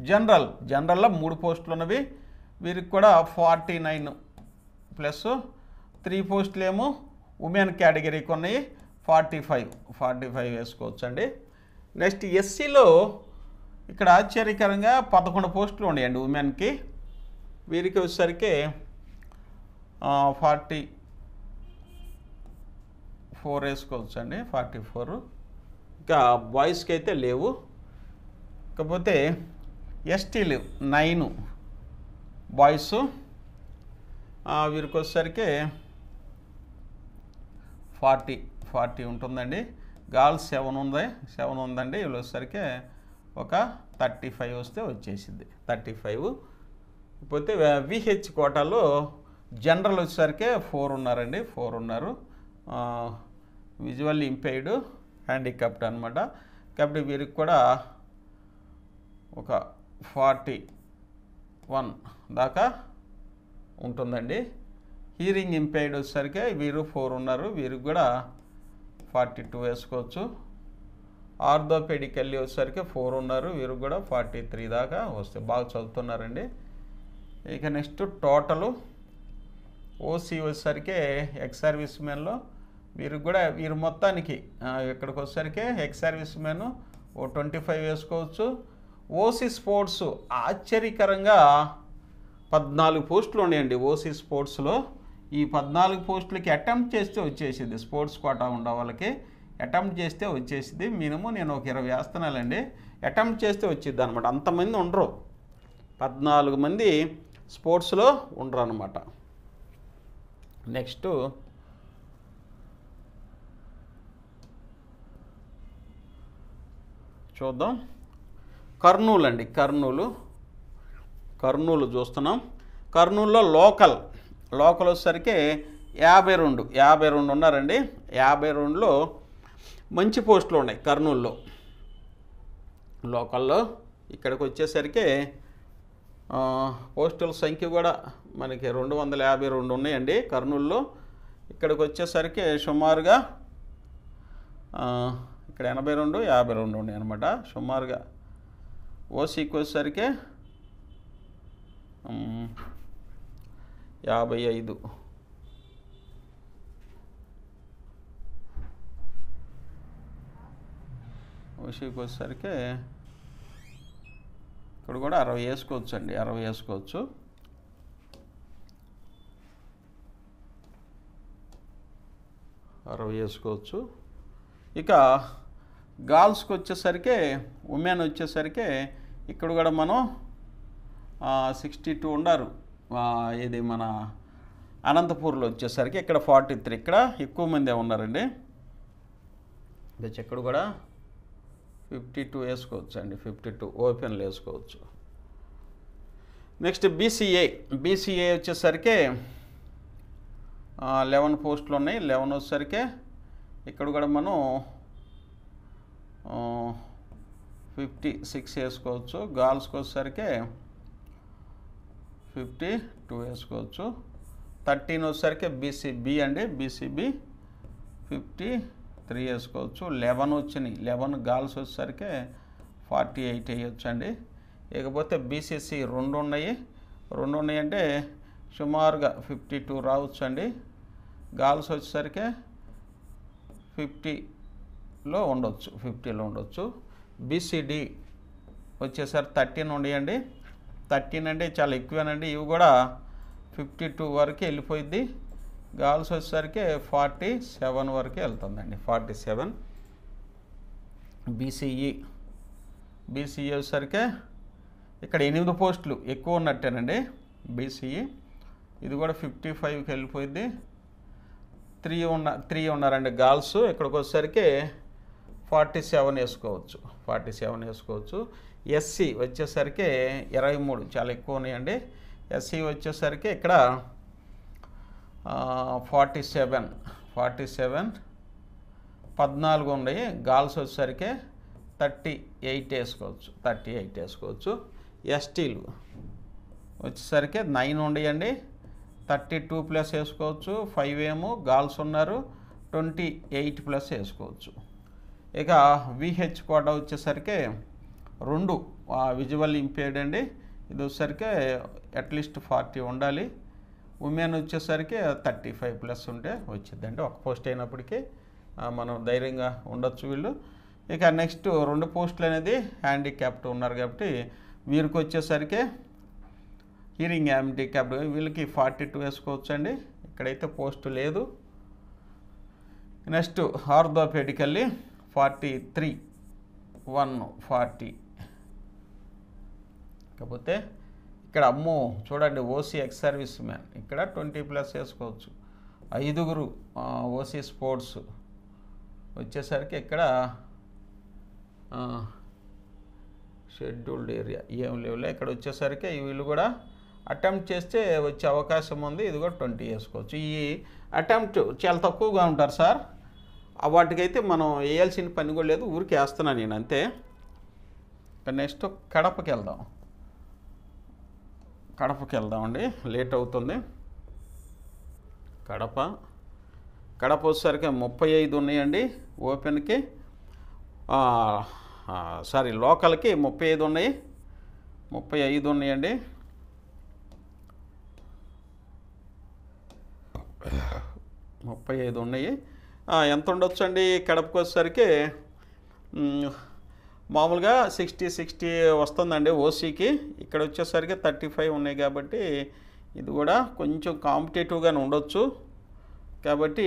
జనరల్లో 3 పోస్టులు ఉన్నవి. వీరికి కూడా 49+ 3 పోస్టులు ఏమో ఉమెన్ కేటగిరీకి ఉన్నాయి, 45 వేసుకోవచ్చు అండి. నెక్స్ట్ ఎస్సీలో ఇక్కడ ఆశ్చర్యకరంగా 11 పోస్టులు ఉన్నాయండి ఉమెన్కి. వీరికి వచ్చేసరికి 44 వేసుకోవచ్చు అండి, 44. ఇంకా బాయ్స్కి అయితే లేవు. కాకపోతే ఎస్టీలు 9 బాయ్స్, వీరికి వచ్చేసరికి 40 ఉంటుందండి. గర్ల్స్ 7 ఉందండి. వీళ్ళు వచ్చేసరికి ఒక 35 వస్తే వచ్చేసింది, 35. పోతే విహెచ్ కోటాలో జనరల్ వచ్చేసరికి 4 ఉన్నారండి, 4 ఉన్నారు. విజువల్ ఇంపైర్డ్, హ్యాండిక్యాప్డ్ అనమాట. కాబట్టి వీరికి కూడా ఒక 41 దాకా ఉంటుందండి. హీరింగ్ ఇంపైర్డ్ వచ్చేసరికి వీరు 4 ఉన్నారు, వీరికి కూడా 42 వేసుకోవచ్చు. ఆర్థోపెడికల్లీ వచ్చేసరికి 4 ఉన్నారు, వీరికి కూడా 43 దాకా వస్తే బాగా చదువుతున్నారండి. ఇక నెక్స్ట్ టోటలు ఓసీ వచ్చేసరికి ఎక్స్ సర్వీస్ మెన్లో వీరు మొత్తానికి ఇక్కడికి వచ్చేసరికి ఎక్స్ సర్వీస్ మెన్ 25 వేసుకోవచ్చు. ఓసీ స్పోర్ట్స్ ఆశ్చర్యకరంగా 14 పోస్టులు ఉన్నాయండి ఓసీ స్పోర్ట్స్లో. ఈ 14 పోస్టులకి అటెంప్ట్ చేస్తే వచ్చేసింది, స్పోర్ట్స్ కోటా ఉండే వాళ్ళకి అటెంప్ట్ చేస్తే వచ్చేసింది. మినిమం నేను ఒక 20 వేస్తున్నానండి, అటెంప్ట్ చేస్తే వచ్చింది అనమాట. అంతమంది ఉండరు, 14 మంది స్పోర్ట్స్లో ఉండరు అనమాట. నెక్స్ట్ చూద్దాం, కర్నూలు అండి. కర్నూలు చూస్తున్నాం. కర్నూలులో లోకల్ వచ్చేసరికి 52 ఉన్నారండి. 52లో మంచి పోస్టులు ఉన్నాయి కర్నూలులో. లోకల్లో ఇక్కడికి వచ్చేసరికి పోస్టుల సంఖ్య కూడా మనకి 252 ఉన్నాయండి కర్నూలులో. ఇక్కడికి వచ్చేసరికి సుమారుగా ఇక్కడ 82, 52 ఉన్నాయి అనమాట. సుమారుగా ఓసీకి వచ్చేసరికి 55. ఓసీకి వచ్చేసరికి ఇక్కడ కూడా 60 వేసుకోవచ్చు అండి, 60 వేసుకోవచ్చు. ఇక గర్ల్స్కి వచ్చేసరికి ఉమెన్ వచ్చేసరికి ఇక్కడ కూడా మనం 62 ఉన్నారు. ఇది మన అనంతపూర్లో వచ్చేసరికి ఇక్కడ 43, ఇక్కడ ఎక్కువ మందే ఉన్నారండి. ఇక్కడ కూడా 52 వేసుకోవచ్చు అండి, 52 ఓపెన్లు వేసుకోవచ్చు. నెక్స్ట్ బీసీఏ వచ్చేసరికి 11 పోస్టులు ఉన్నాయి. 11 వచ్చేసరికి ఇక్కడ కూడా మనం 56 వేసుకోవచ్చు. గర్ల్స్కి వచ్చేసరికి 52 వేసుకోవచ్చు. 13 వచ్చేసరికి బీసీబీ అండి, బీసీబీ 53 వేసుకోవచ్చు. 11 వచ్చినాయి, 11 గర్ల్స్ వచ్చేసరికి 48 వేయచ్చు అండి. ఇకపోతే బీసీసీ 2 ఉన్నాయి అంటే సుమారుగా 52 రావచ్చు అండి. గర్ల్స్ వచ్చేసరికి 50లో ఉండొచ్చు. బీసీడీ వచ్చేసరికి 13 ఉన్నాయండి. 13 అంటే చాలా ఎక్కువేనండి. ఇవి కూడా 52 వరకు వెళ్ళిపోయింది. గర్ల్స్ వచ్చేసరికి 47 వరకు వెళ్తుందండి, 47. బీసీఈ వచ్చేసరికి ఇక్కడ 8 పోస్టులు ఎక్కువ ఉన్నట్టేనండి. బీసీఈ ఇది కూడా 55కి వెళ్ళిపోయింది. 3 ఉన్నారండి గర్ల్స్. ఇక్కడికి వచ్చేసరికి 47 వేసుకోవచ్చు. ఎస్సీ వచ్చేసరికి 23, చాలా ఎక్కువ ఉన్నాయండి. ఎస్సీ వచ్చేసరికి ఇక్కడ 47, 14 ఉన్నాయి. గర్ల్స్ వచ్చేసరికి 38 వేసుకోవచ్చు. ఎస్టీలు వచ్చేసరికి 9 ఉన్నాయండి. 32 ప్లస్ వేసుకోవచ్చు. 5 ఏమో గర్ల్స్ ఉన్నారు, 28 ప్లస్ వేసుకోవచ్చు. ఇక విహెచ్ కోటా వచ్చేసరికి 2 విజువల్ ఇంపేర్డ్ అండి. ఇది వచ్చేసరికి అట్లీస్ట్ 40 ఉండాలి. ఉమెన్ వచ్చేసరికి 35 ప్లస్ ఉంటే వచ్చిందండి. ఒక పోస్ట్ అయినప్పటికీ మనం ధైర్యంగా ఉండొచ్చు వీళ్ళు. ఇక నెక్స్ట్ 2 పోస్టులు అనేది హ్యాండిక్యాప్ట్ ఉన్నారు కాబట్టి వీరికి వచ్చేసరికి హీరింగ్ హ్యాండిక్యాప్ట్ వీళ్ళకి 42 వేసుకోవచ్చు అండి. ఇక్కడైతే పోస్టు లేదు. Next orthopaedically 43, 140. కాకపోతే ఇక్కడ అమ్మో చూడండి, ఓసీ ఎక్స్ సర్వీస్ మ్యాన్ ఇక్కడ 20 ప్లస్ వేసుకోవచ్చు. 5 ఓసీ స్పోర్ట్స్ వచ్చేసరికి ఇక్కడ షెడ్యూల్డ్ ఏరియా ఏం లేవులే. ఇక్కడ వచ్చేసరికి వీళ్ళు కూడా అటెంప్ట్ చేస్తే వచ్చే అవకాశం ఉంది. ఇది కూడా 20 వేసుకోవచ్చు. ఈ అటెంప్ట్ చాలా తక్కువగా ఉంటారు సార్. వాటికైతే మనం వేయాల్సిన పని కూడా లేదు, ఊరికి వేస్తున్నాను నేను అంతే. నెక్స్ట్ కడపకి వెళ్దామండి, లేట్ అవుతుంది. కడప వచ్చేసరికి 35 ఉన్నాయండి ఓపెన్కి. లోకల్కి 35 ఉన్నాయి. 35 ఉన్నాయండి. 35 ఉన్నాయి. ఎంత ఉండొచ్చు అండి కడపకి వచ్చేసరికి? మామూలుగా 60 వస్తుందండి ఓసీకి. ఇక్కడ వచ్చేసరికి 35 ఉన్నాయి కాబట్టి ఇది కూడా కొంచెం కాంపిటేటివ్గానే ఉండొచ్చు. కాబట్టి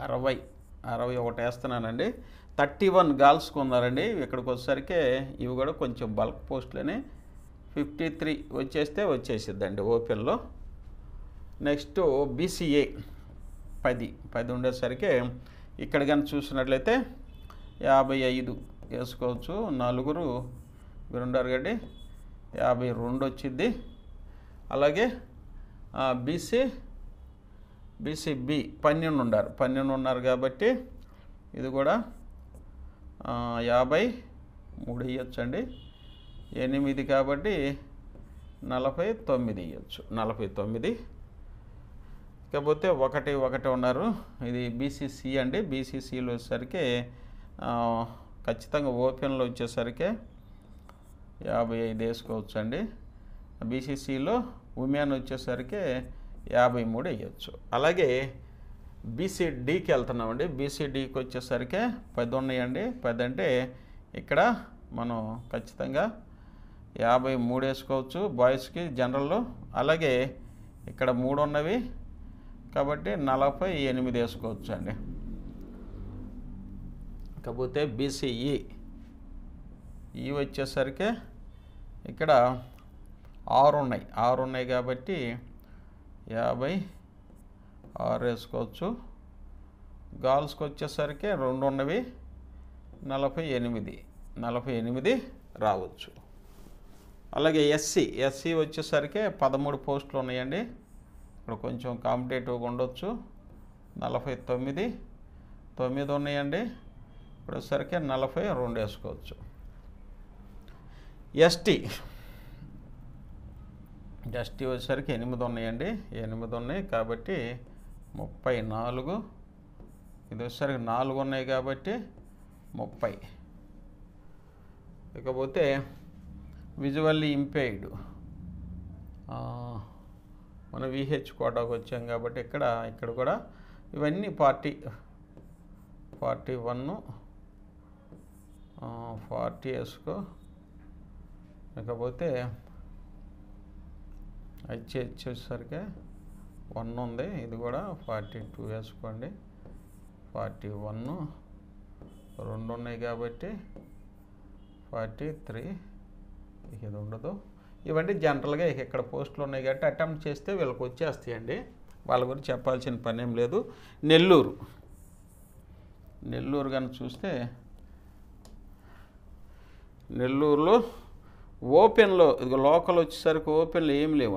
60 ఒకటి వేస్తున్నానండి. 31 గర్ల్స్కి ఉన్నారండి. ఇక్కడికి వచ్చేసరికి ఇవి కూడా కొంచెం బల్క్ పోస్టులని 53 వచ్చేసిద్దండి ఓపెన్లో. నెక్స్ట్ బీసీఏ 10 ఉండేసరికి ఇక్కడ కానీ చూసినట్లయితే 55 వేసుకోవచ్చు. 4 మీరు ఉండారు కాబట్టి 52 వచ్చింది. అలాగే బీసీబీ 12 ఉన్నారు కాబట్టి ఇది కూడా 53 ఇవ్వచ్చండి. 8 కాబట్టి 49 ఇవ్వచ్చు, 49. కాకపోతే 1 ఉన్నారు. ఇది బీసీసీ అండి. బీసీసీలో వచ్చేసరికి ఖచ్చితంగా ఓపెన్లో వచ్చేసరికి 55 వేసుకోవచ్చు అండి. బీసీసీలో ఉమెన్ వచ్చేసరికి 53 వేయచ్చు. అలాగే బీసీడీకి వెళ్తున్నామండి. బీసీడీకి వచ్చేసరికి 10 ఉన్నాయండి. 10 అంటే ఇక్కడ మనం ఖచ్చితంగా 53 వేసుకోవచ్చు బాయ్స్కి జనరల్లో. అలాగే ఇక్కడ 3 ఉన్నవి కాబట్టి 48 వేసుకోవచ్చు అండి. కాకపోతే బీసీఈ వచ్చేసరికి ఇక్కడ 6 ఉన్నాయి కాబట్టి 56 వేసుకోవచ్చు. గర్ల్స్కి వచ్చేసరికి 2 ఉన్నవి 48 రావచ్చు. అలాగే ఎస్సీ వచ్చేసరికి 13 పోస్టులు ఉన్నాయండి. ఇక్కడ కొంచెం కాంపిటేటివ్గా ఉండొచ్చు. 49 ఉన్నాయండి. ఇప్పుడు వచ్చేసరికి 42 వేసుకోవచ్చు. ఎస్టీ వచ్చేసరికి 8 ఉన్నాయండి. 8 ఉన్నాయి కాబట్టి 34. ఇది వచ్చేసరికి 4 ఉన్నాయి కాబట్టి 30. ఇకపోతే విజువల్లీ ఇంపేర్డ్ మనం విహెచ్ కోటాకు వచ్చాం కాబట్టి ఇక్కడ కూడా ఇవన్నీ 41 40 వేసుకో. ఇకపోతే వచ్చేసరికి 1 ఉంది. ఇది కూడా 42 వేసుకోండి. 41 2 ఉన్నాయి కాబట్టి 43. ఇది ఉండదు. ఇవన్నీ జనరల్గా ఇక్కడ పోస్టులు ఉన్నాయి కాబట్టి అటెంప్ట్ చేస్తే వీళ్ళకి వచ్చేస్తాయండి. వాళ్ళ గురించి చెప్పాల్సిన పని ఏం లేదు. నెల్లూరు కానీ చూస్తే నెల్లూరులో ఓపెన్లో ఇది లోకల్ వచ్చేసరికి ఓపెన్లో ఏం లేవు.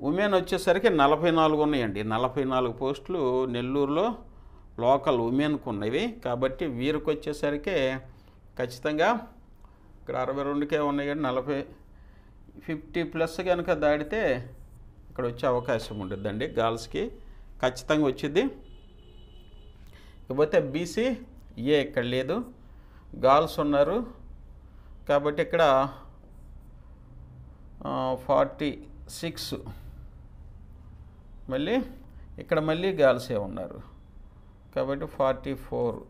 ఉమెన్ వచ్చేసరికి 44 ఉన్నాయండి. 44 పోస్టులు నెల్లూరులో లోకల్ ఉమెన్కు ఉన్నవి కాబట్టి వీరికి వచ్చేసరికి ఖచ్చితంగా ఇక్కడ 62కే ఉన్నాయి కానీ 50+ కనుక దాడితే ఇక్కడ వచ్చే అవకాశం ఉంటుందండి. గర్ల్స్కి ఖచ్చితంగా వచ్చింది. ఇకపోతే బీసీఏ ఇక్కడ లేదు, గర్ల్స్ ఉన్నారు కాబట్టి ఇక్కడ 46. మళ్ళీ ఇక్కడ గర్ల్సే ఉన్నారు కాబట్టి 44.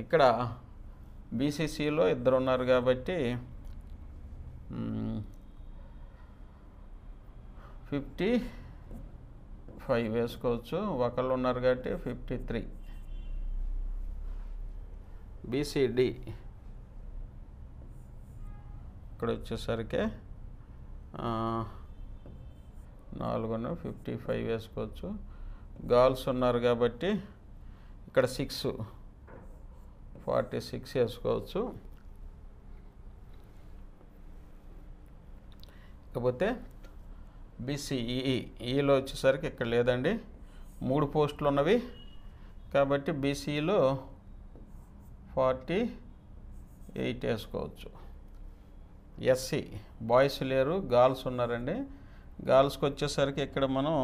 ఇక్కడ బీసీసీలో 2 ఉన్నారు కాబట్టి 55 వేసుకోవచ్చు. ఒకళ్ళు ఉన్నారు కాబట్టి 53. బీసీడీ ఇక్కడ వచ్చేసరికి 4 55 వేసుకోవచ్చు. గర్ల్స్ ఉన్నారు కాబట్టి ఇక్కడ 46 వేసుకోవచ్చు. ఇకపోతే బీసీఈలో వచ్చేసరికి ఇక్కడ లేదండి. 3 పోస్టులు ఉన్నవి కాబట్టి బీసీలో 48 వేసుకోవచ్చు. ఎస్సీ బాయ్స్ లేరు, గర్ల్స్ ఉన్నారండి. గర్ల్స్కి వచ్చేసరికి ఇక్కడ మనం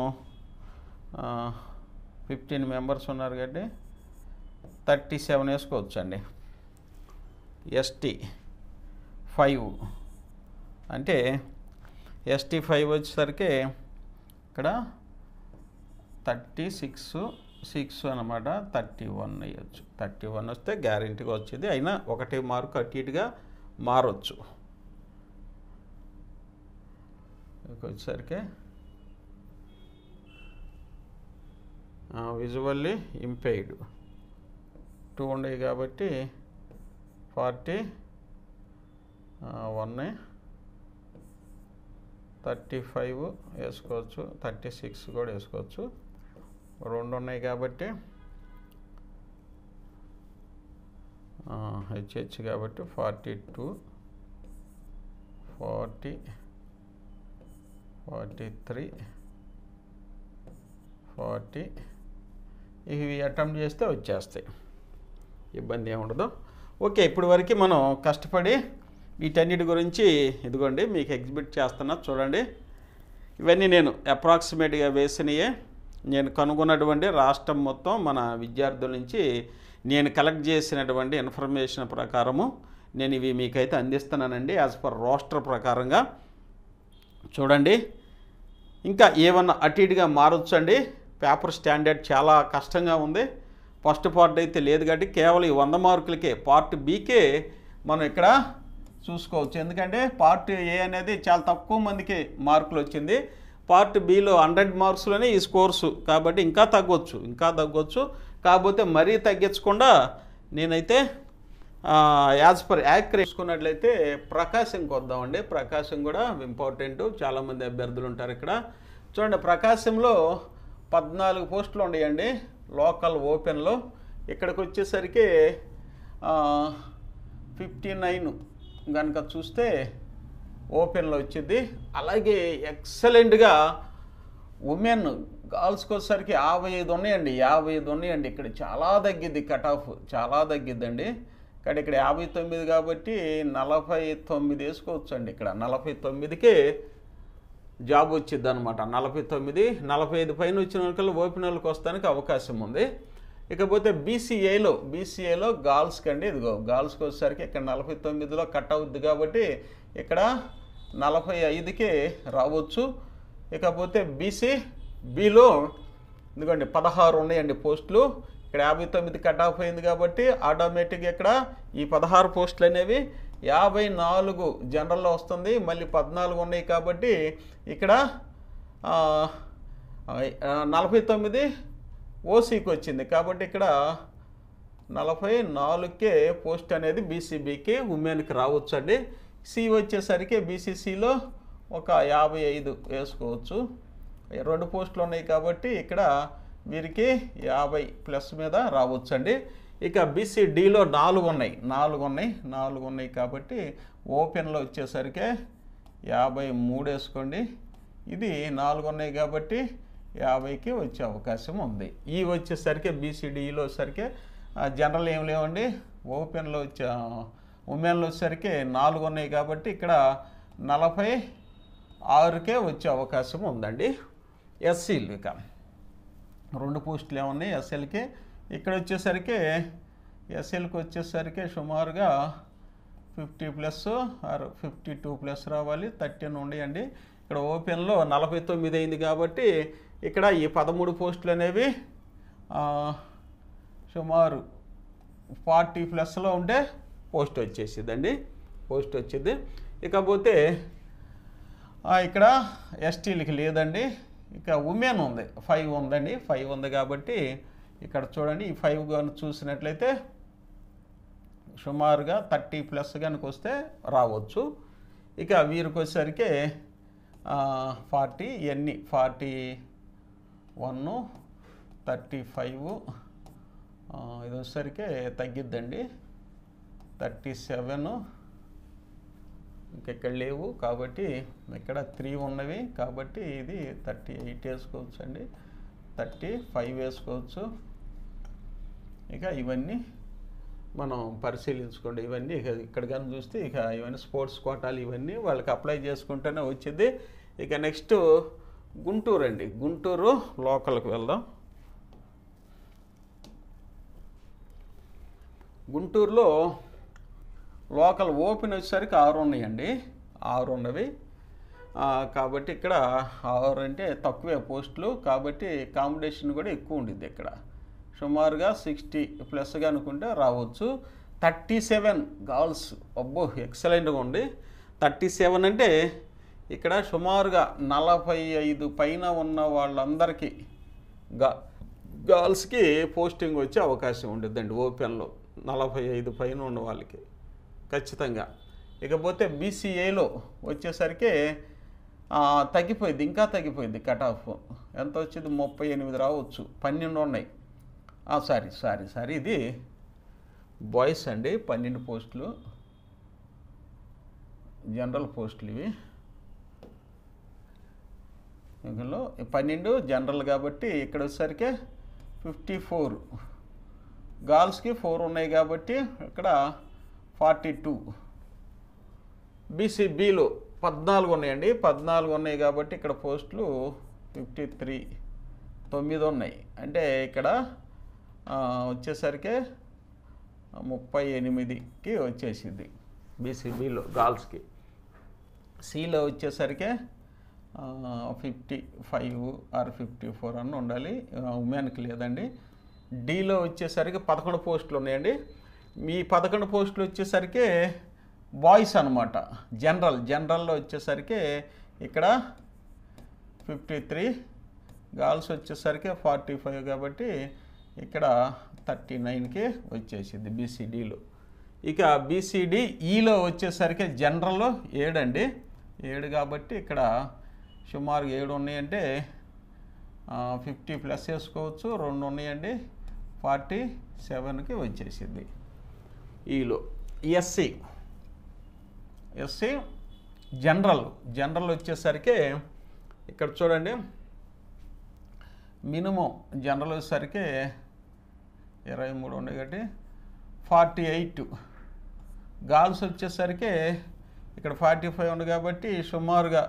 15 మెంబర్స్ ఉన్నారు కాబట్టి 37 వేసుకోవచ్చు అండి. ఎస్టీ 5 అంటే ఎస్టీ 5 వచ్చేసరికి ఇక్కడ 36 అనమాట. 31 వేయచ్చు. 31 వస్తే గ్యారెంటీగా వచ్చేది. అయినా 1 మార్కు అటు ఇటుగా మారవచ్చు. వచ్చేసరికి విజువల్లీ ఇంపేర్డ్ 2 ఉండేవి కాబట్టి 41 35 వేసుకోవచ్చు. 36 కూడా వేసుకోవచ్చు. 2 ఉన్నాయి కాబట్టి హెచ్హెచ్ కాబట్టి 42 40 43 40 ఇవి అటెంప్ట్ చేస్తే వచ్చేస్తాయి, ఇబ్బంది ఏముండదు. ఓకే, ఇప్పుడు వరకు మనం కష్టపడి వీటన్నిటి గురించి ఇదిగోండి మీకు ఎగ్జిబిట్ చేస్తున్నా చూడండి. ఇవన్నీ నేను అప్రాక్సిమేట్గా వేసినయే. నేను కనుగొన్నటువంటి రాష్ట్రం మొత్తం మన విద్యార్థుల నుంచి నేను కలెక్ట్ చేసినటువంటి ఇన్ఫర్మేషన్ ప్రకారము నేను ఇవి మీకైతే అందిస్తున్నానండి. యాజ్ పర్ రోస్టర్ ప్రకారంగా చూడండి. ఇంకా ఏమన్నా అటు ఇటుగా మారొచ్చండి. పేపర్ స్టాండర్డ్ చాలా కష్టంగా ఉంది. ఫస్ట్ పార్ట్ అయితే లేదు కాబట్టి కేవలం ఈ 100 మార్కులకే పార్ట్ బికే మనం ఇక్కడ చూసుకోవచ్చు. ఎందుకంటే పార్ట్ ఏ అనేది చాలా తక్కువ మందికి మార్కులు వచ్చింది. పార్ట్ బిలో 100 మార్క్స్లోనే ఈ స్కోర్సు కాబట్టి ఇంకా తగ్గొచ్చు. కాకపోతే మరీ తగ్గించకుండా నేనైతే యాజ్ పర్ యాక్యురేట్ చూసుకున్నట్లయితే ప్రకాశంకి వద్దామండి. ప్రకాశం కూడా ఇంపార్టెంట్. చాలామంది అభ్యర్థులు ఉంటారు ఇక్కడ. చూడండి, ప్రకాశంలో 14 పోస్టులు ఉన్నాయండి లోకల్ ఓపెన్లో. ఇక్కడికి వచ్చేసరికి 59 కనుక చూస్తే ఓపెన్లో వచ్చింది. అలాగే ఎక్సలెంట్గా ఉమెన్ గర్ల్స్కి వచ్చేసరికి 55 ఉన్నాయండి. ఇక్కడ చాలా తగ్గిద్ది, కట్ ఆఫ్ చాలా తగ్గిద్దండి. కానీ ఇక్కడ 59 కాబట్టి 49 వేసుకోవచ్చు అండి. ఇక్కడ 49కే జాబ్ వచ్చిద్ది అనమాట. 49, 45 పైన వచ్చిన వాళ్ళకి ఓపెన్ వాళ్ళకి వస్తానికి అవకాశం ఉంది. ఇకపోతే బీసీఏలో గర్ల్స్కి అండి, ఇదిగో గర్ల్స్కి వచ్చేసరికి ఇక్కడ 49లో కట్ అవుద్ది కాబట్టి ఇక్కడ 45కే రావచ్చు. ఇకపోతే బీసీబీలో ఎందుకండి 16 ఉన్నాయండి పోస్టులు. ఇక్కడ 59 కట్ ఆఫ్ అయింది కాబట్టి ఆటోమేటిక్గా ఇక్కడ ఈ 16 పోస్టులు అనేవి 54 జనరల్లో వస్తుంది. మళ్ళీ 14 ఉన్నాయి కాబట్టి ఇక్కడ 49 ఓసీకి వచ్చింది కాబట్టి ఇక్కడ 44కే పోస్ట్ అనేది బీసీబీకి ఉమెన్కి రావచ్చు అండి. సి వచ్చేసరికి బీసీసీలో ఒక 55 వేసుకోవచ్చు. 2 పోస్టులు ఉన్నాయి కాబట్టి ఇక్కడ వీరికి 50+ మీద రావచ్చండి. ఇక బీసీడీలో 4 ఉన్నాయి కాబట్టి ఓపెన్లో వచ్చేసరికి 53 వేసుకోండి. ఇది 4 ఉన్నాయి కాబట్టి 50కి వచ్చే అవకాశం ఉంది. ఈ వచ్చేసరికి బీసీడీలో వచ్చేసరికి జనరల్ ఏం లేవండి. ఓపెన్లో ఉమెన్లో వచ్చేసరికి 4 ఉన్నాయి కాబట్టి ఇక్కడ 46కే వచ్చే అవకాశం ఉందండి. ఎస్సీలు ఇక 2 పోస్టులు ఏమున్నాయి ఎస్ఎల్కి. ఇక్కడ వచ్చేసరికి ఎస్ఎల్కి వచ్చేసరికి సుమారుగా 50+ ఆర్ 52+ రావాలి. 13 ఉన్నాయండి. ఇక్కడ ఓపెన్లో 49 అయింది కాబట్టి ఇక్కడ ఈ 13 పోస్టులు అనేవి సుమారు 40+లో ఉంటే పోస్ట్ వచ్చేసిద్దండి. ఇకపోతే ఇక్కడ ఎస్టీలకి లేదండి. ఇక ఉమెన్ ఉంది 5 ఉందండి. 5 ఉంది కాబట్టి ఇక్కడ చూడండి, ఈ 5 కానీ చూసినట్లయితే సుమారుగా 30+ కనుక వస్తే రావచ్చు. ఇక వీరికి వచ్చేసరికి 40 ఇవన్నీ 41, 35 ఇది వచ్చేసరికి తగ్గిద్దండి. 37 ఇంకెక్కడ లేవు కాబట్టి ఇక్కడ 3 ఉన్నవి కాబట్టి ఇది 38 వేసుకోవచ్చు అండి. 35 వేసుకోవచ్చు. ఇక ఇవన్నీ మనం పరిశీలించుకోండి. ఇవన్నీ ఇక్కడ కానీ చూస్తే ఇక ఇవన్నీ స్పోర్ట్స్ కోటాలు ఇవన్నీ వాళ్ళకి అప్లై చేసుకుంటేనే వచ్చింది. ఇక నెక్స్ట్ గుంటూరు అండి. గుంటూరు లోకల్కి వెళ్దాం. గుంటూరులో లోకల్ ఓపెన్ వచ్చేసరికి 6 ఉన్నాయండి. 6 ఉన్నవి కాబట్టి ఇక్కడ 6 అంటే తక్కువే పోస్టులు కాబట్టి కాంపిటీషన్ కూడా ఎక్కువ ఉండిద్ది. ఇక్కడ సుమారుగా 60+ అనుకుంటే రావచ్చు. 37 గర్ల్స్, అబ్బో ఎక్సలెంట్గా ఉంది. 37 అంటే ఇక్కడ సుమారుగా 45 పైన ఉన్న వాళ్ళందరికీ గర్ల్స్కి పోస్టింగ్ వచ్చే అవకాశం ఉండిద్దండి ఓపెన్లో. 45 పైన ఉన్న వాళ్ళకి ఖచ్చితంగా. ఇకపోతే బీసీఏలో వచ్చేసరికి తగ్గిపోయింది, ఇంకా తగ్గిపోయింది. కట్ ఆఫ్ ఎంత వచ్చింది? 38 రావచ్చు. 12 ఉన్నాయి. సారీ ఇది బాయ్స్ అండి. 12 పోస్టులు జనరల్ పోస్టులు ఇవి. ఇందులో 12 జనరల్ కాబట్టి ఇక్కడ వచ్చేసరికి 54 గర్ల్స్కి 4 ఉన్నాయి కాబట్టి ఇక్కడ 42. బీసీబీలో 14 ఉన్నాయండి. 14 ఉన్నాయి కాబట్టి ఇక్కడ పోస్టులు 53. 9 ఉన్నాయి. అంటే ఇక్కడ వచ్చేసరికి 38కి వచ్చేసింది బీసీబీలో గర్ల్స్కి. సిలో వచ్చేసరికి 55 ఆర్ 54 అని ఉండాలి, ఉమెన్కి లేదండి. డీలో వచ్చేసరికి 11 పోస్టులు ఉన్నాయండి. మీ 11 పోస్టులు వచ్చేసరికి బాయ్స్ అనమాట. జనరల్లో వచ్చేసరికి ఇక్కడ 53, గర్ల్స్ వచ్చేసరికి 45 కాబట్టి ఇక్కడ 39కి వచ్చేసింది బీసీడీలో. ఇక బీసీడీ ఈలో వచ్చేసరికి జనరల్లో 7 అండి, 7 కాబట్టి ఇక్కడ సుమారు 7 ఉన్నాయంటే 50 ప్లస్ వేసుకోవచ్చు, 2 ఉన్నాయండి 47కి వచ్చేసింది ఈలో. ఎస్సీ జనరల్ వచ్చేసరికి ఇక్కడ చూడండి, మినిమం జనరల్ వచ్చేసరికి 23 ఉన్నాయి కాబట్టి 48. గర్ల్స్ వచ్చేసరికి ఇక్కడ 45 ఉంది కాబట్టి సుమారుగా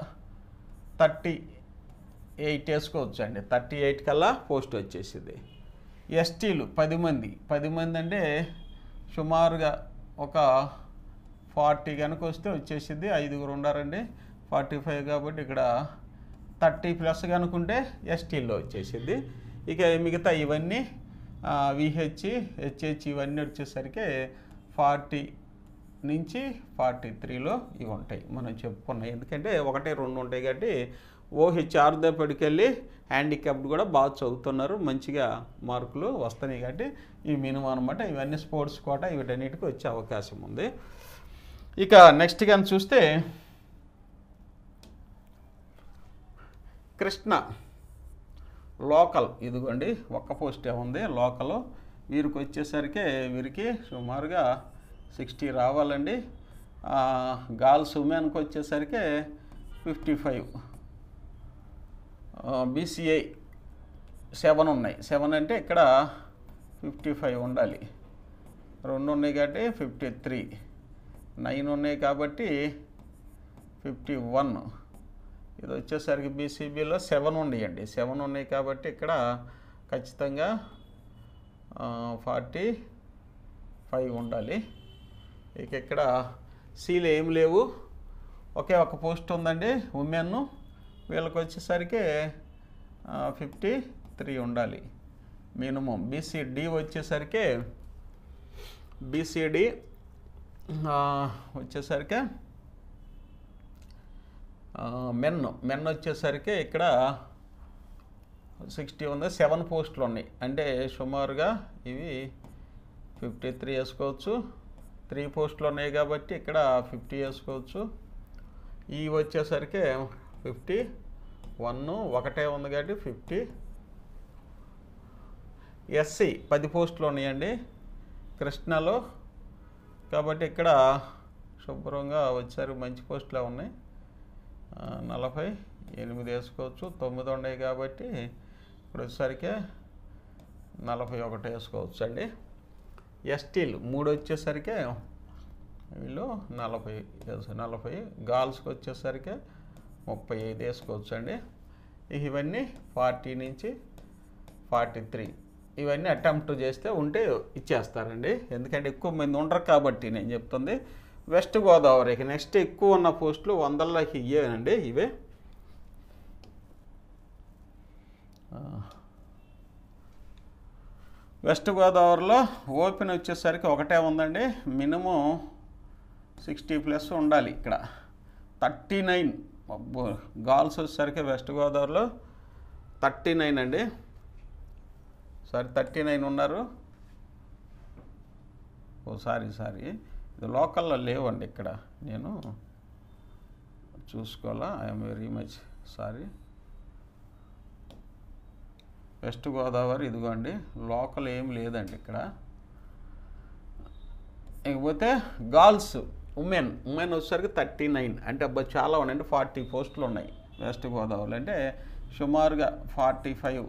38 వేసుకోవచ్చు అండి, 38 కల్లా పోస్ట్ వచ్చేసింది. ఎస్టీలు 10 మంది అంటే సుమారుగా ఒక 40 కనుక వస్తే వచ్చేసింది. 5 ఉన్నారండి, 45 కాబట్టి ఇక్కడ 30 ప్లస్ కనుకుంటే ఎస్టీల్లో వచ్చేసింది. ఇక మిగతా ఇవన్నీ విహెచ్, హెచ్హెచ్ ఇవన్నీ వచ్చేసరికి 40 నుంచి 43లో ఇవి ఉంటాయి మనం చెప్పుకున్నాయి. ఎందుకంటే 1, 2 ఉంటాయి కాబట్టి ఓహెచ్ ఆర్థోపెడికెళ్ళి హ్యాండిక్యాప్డ్ కూడా బాగా చదువుతున్నారు, మంచిగా మార్కులు వస్తున్నాయి కాబట్టి ఈ మినిమం అనమాట. ఇవన్నీ స్పోర్ట్స్ కోట, వీటన్నిటికీ వచ్చే అవకాశం ఉంది. ఇక నెక్స్ట్ కానీ చూస్తే కృష్ణ లోకల్, ఇదిగోండి ఒక్క పోస్టే ఉంది లోకల్. వీరికి వచ్చేసరికి వీరికి సుమారుగా 60 రావాలండి. గర్ల్స్ ఉమెన్కి వచ్చేసరికి 55. బీసీఐ 7 ఉన్నాయి, 7 అంటే ఇక్కడ 55 ఉండాలి. 2 ఉన్నాయి కాబట్టి 53, 9 ఉన్నాయి కాబట్టి 51. ఇది వచ్చేసరికి బీసీబీలో 7 ఉన్నాయండి, 7 ఉన్నాయి కాబట్టి ఇక్కడ ఖచ్చితంగా 45 ఉండాలి. ఇక ఇక్కడ సీలు ఏం లేవు, ఒకే ఒక పోస్ట్ ఉందండి ఉమెన్. వీళ్ళకి వచ్చేసరికి 53 ఉండాలి మినిమం. బీసీడీ వచ్చేసరికి వచ్చేసరికి మెన్ వచ్చేసరికి ఇక్కడ 60 ఉంది, 7 పోస్టులు ఉన్నాయి. అంటే సుమారుగా ఇవి 53 వేసుకోవచ్చు. 3 పోస్టులు ఉన్నాయి కాబట్టి ఇక్కడ 50 వేసుకోవచ్చు. ఈ వచ్చేసరికి 51, ఒకటే ఉంది కాబట్టి 50. ఎస్సీ 10 పోస్టులు ఉన్నాయండి కృష్ణలో కాబట్టి ఇక్కడ శుభ్రంగా వచ్చేసరికి మంచి పోస్టులే ఉన్నాయి, 48 వేసుకోవచ్చు. 9 ఉన్నాయి కాబట్టి ఇప్పుడు వచ్చేసరికి 41 వేసుకోవచ్చు అండి. ఎస్టీలు 3 వచ్చేసరికి వీళ్ళు 40, గర్ల్స్కి వచ్చేసరికి 35 వేసుకోవచ్చు అండి. ఇవన్నీ 40 నుంచి 43 ఇవన్నీ అటెంప్ట్ చేస్తే ఉంటే ఇచ్చేస్తారండి. ఎందుకంటే ఎక్కువ మంది ఉండరు కాబట్టి నేను చెప్తుంది. వెస్ట్ గోదావరికి నెక్స్ట్ ఎక్కువ ఉన్న పోస్టులు 100కి ఇయ్యేనండి ఇవే. వెస్ట్ గోదావరిలో ఓపెన్ వచ్చేసరికి ఒకటే ఉందండి, మినిమం 60 ప్లస్ ఉండాలి. ఇక్కడ 39 గర్ల్స్ వచ్చేసరికి వెస్ట్ గోదావరిలో 39 అండి, 39 ఉన్నారు. సారీ ఇది లోకల్లో లేవండి, ఇక్కడ నేను చూసుకోవాలా. I'm very much sorry. West Godavari ఇదిగోండి, లోకల్ ఏం లేదండి ఇక్కడ. ఇకపోతే గర్ల్స్ ఉమెన్ వచ్చేసరికి 39 అంటే అబ్బా చాలా ఉన్నాయండి, 40 పోస్టులు ఉన్నాయి వెస్ట్ గోదావరి. అంటే సుమారుగా 45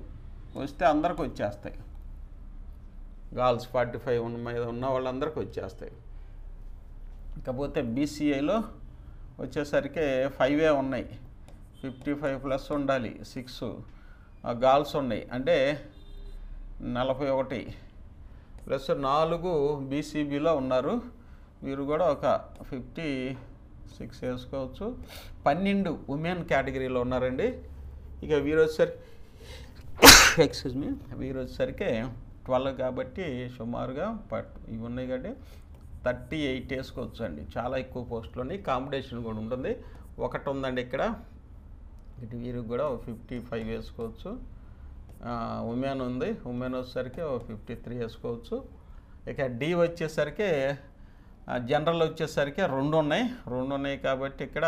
వస్తే అందరికి వచ్చేస్తాయి. గర్ల్స్ 45 మీద ఉన్న వాళ్ళందరికీ వచ్చేస్తాయి. ఇకపోతే బీసీఐలో వచ్చేసరికి 5 ఉన్నాయి, 55 ప్లస్ ఉండాలి, 6. గర్ల్స్ ఉన్నాయి, అంటే 41 ప్లస్ 4 బీసీబీలో ఉన్నారు. వీరు కూడా ఒక 56 వేసుకోవచ్చు. 12 ఉమెన్ కేటగిరీలో ఉన్నారండి. ఇక వీరు వచ్చేసరికి వీరు వచ్చేసరికి 12 కాబట్టి సుమారుగా ఇవి ఉన్నాయి కాబట్టి 38 వేసుకోవచ్చు అండి. చాలా ఎక్కువ పోస్టులు ఉన్నాయి, కాంపిటీషన్ కూడా ఉంటుంది. ఒకటి ఉందండి ఇక్కడ, ఇటు వీరికి కూడా 55 వేసుకోవచ్చు. ఉమెన్ ఉంది, ఉమెన్ వచ్చేసరికి 53 వేసుకోవచ్చు. ఇక డి వచ్చేసరికి జనరల్ వచ్చేసరికి 2 ఉన్నాయి కాబట్టి ఇక్కడ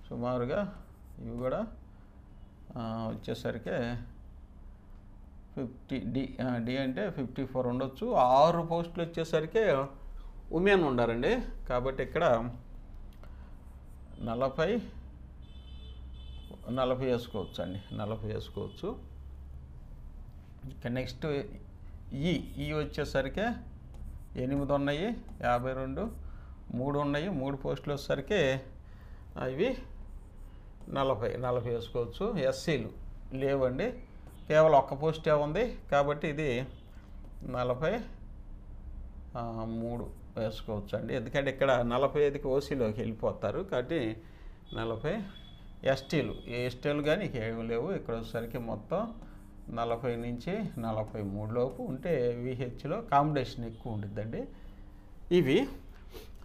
సుమారుగా ఇవి కూడా వచ్చేసరికి 50 డి అంటే 54 ఉండొచ్చు. 6 పోస్టులు వచ్చేసరికి ఉమెన్ ఉండారండి కాబట్టి ఇక్కడ 40 వేసుకోవచ్చు అండి, 40 వేసుకోవచ్చు. ఇక నెక్స్ట్ ఈ వచ్చేసరికి 8 ఉన్నాయి, 52, 3 ఉన్నాయి. 3 పోస్టులు వచ్చేసరికి ఇవి 40 వేసుకోవచ్చు. ఎస్సీలు లేవండి, కేవలం ఒక్క పోస్టే ఉంది కాబట్టి ఇది 43 వేసుకోవచ్చు అండి. ఎందుకంటే ఇక్కడ 45కి ఓసీలోకి వెళ్ళిపోతారు కాబట్టి 40. ఎస్టీలు కానీ ఏమి లేవు. ఇక్కడ వచ్చేసరికి మొత్తం 40 నుంచి 43 లోపు ఉంటే విహెచ్లో కాంపిటీషన్ ఎక్కువ ఉంటుందండి. ఇవి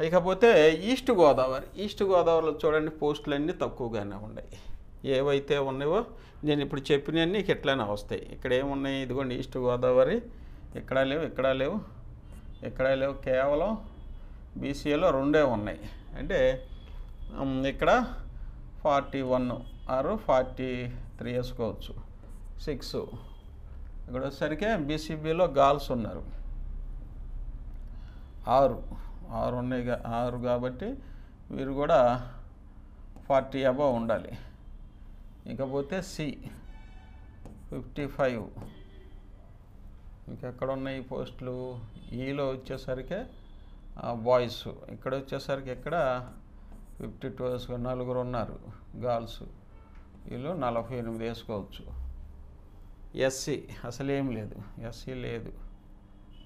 ఇకపోతే ఈస్ట్ గోదావరిలో చూడండి పోస్టులన్నీ తక్కువగానే ఉన్నాయి. ఏవైతే ఉన్నాయో నేను ఇప్పుడు చెప్పినవన్నీ ఇట్లనే వస్తాయి. ఇక్కడ ఏమున్నాయి, ఇదిగోండి ఈస్ట్ గోదావరి, ఇక్కడ లేవు, కేవలం బీసీఏలో 2 ఉన్నాయి. అంటే ఇక్కడ 41 ఆరు 43 వేసుకోవచ్చు. 6 ఇక్కడ వచ్చేసరికి బీసీబీలో గర్ల్స్ ఉన్నారు, 6 ఉన్నాయి, 6 కాబట్టి వీరు కూడా 40 అబవ్ ఉండాలి. ఇకపోతే సి 55. ఇంకెక్కడ ఉన్నాయి పోస్టులు, ఈలో వచ్చేసరికి బాయ్స్, ఇక్కడ వచ్చేసరికి ఇక్కడ 52 వేసుకో, 4 ఉన్నారు గర్ల్స్, వీళ్ళు 48 వేసుకోవచ్చు. ఎస్సీ అసలు ఏం లేదు, ఎస్సీ లేదు,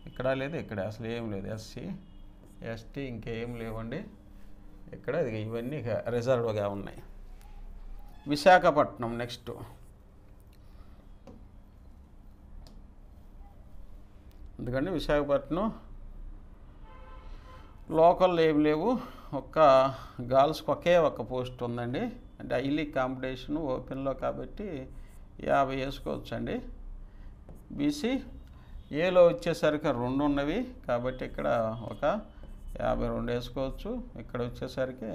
ఇక్కడ లేదు, ఇక్కడ అసలు ఏం లేదు. ఎస్సీ ఎస్టీ ఇంకేం లేవండి. ఇక్కడ ఇవన్నీ రిజర్వ్గా ఉన్నాయి. విశాఖపట్నం నెక్స్ట్. ఎందుకంటే విశాఖపట్నం లోకల్లో ఏం లేవు, ఒక్క గర్ల్స్కి ఒక్క పోస్ట్ ఉందండి. అంటే హైలీ కాంపిటీషన్ ఓపెన్లో కాబట్టి 50 వేసుకోవచ్చు అండి. బీసీ ఏలో వచ్చేసరికి 2 ఉన్నవి కాబట్టి ఇక్కడ ఒక 52 వేసుకోవచ్చు. ఇక్కడ వచ్చేసరికి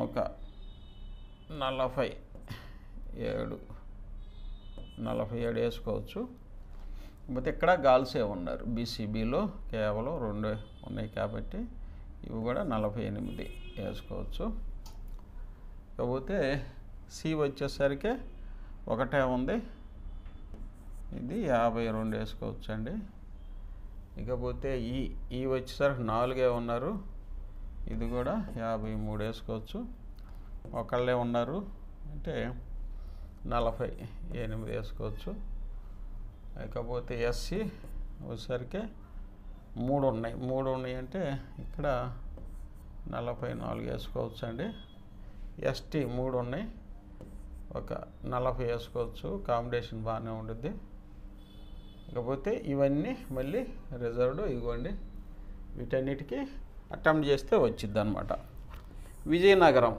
ఒక 47 వేసుకోవచ్చు. కాకపోతే ఇక్కడ గర్ల్సే ఉన్నారు, బీసీబీలో కేవలం 2 ఉన్నాయి కాబట్టి ఇవి కూడా 48 వేసుకోవచ్చు. కాకపోతే సి వచ్చేసరికి 1 ఉంది, ఇది 52 వేసుకోవచ్చు అండి. ఇకపోతే ఈ వచ్చేసరికి 4 ఉన్నారు, ఇది కూడా 53 వేసుకోవచ్చు. ఒకళ్ళే ఉన్నారు అంటే 48 వేసుకోవచ్చు. ఇకపోతే ఎస్సీ వచ్చేసరికి 3 ఉన్నాయి అంటే ఇక్కడ 44 వేసుకోవచ్చు అండి. ఎస్టీ 3 ఉన్నాయి, ఒక 40 వేసుకోవచ్చు. కాంపిటీషన్ బాగానే ఉంటుంది. ఇకపోతే ఇవన్నీ మళ్ళీ రిజర్వ్డ్, ఇవ్వండి వీటన్నిటికీ అటెంప్ట్ చేస్తే వచ్చిద్ది అనమాట. విజయనగరం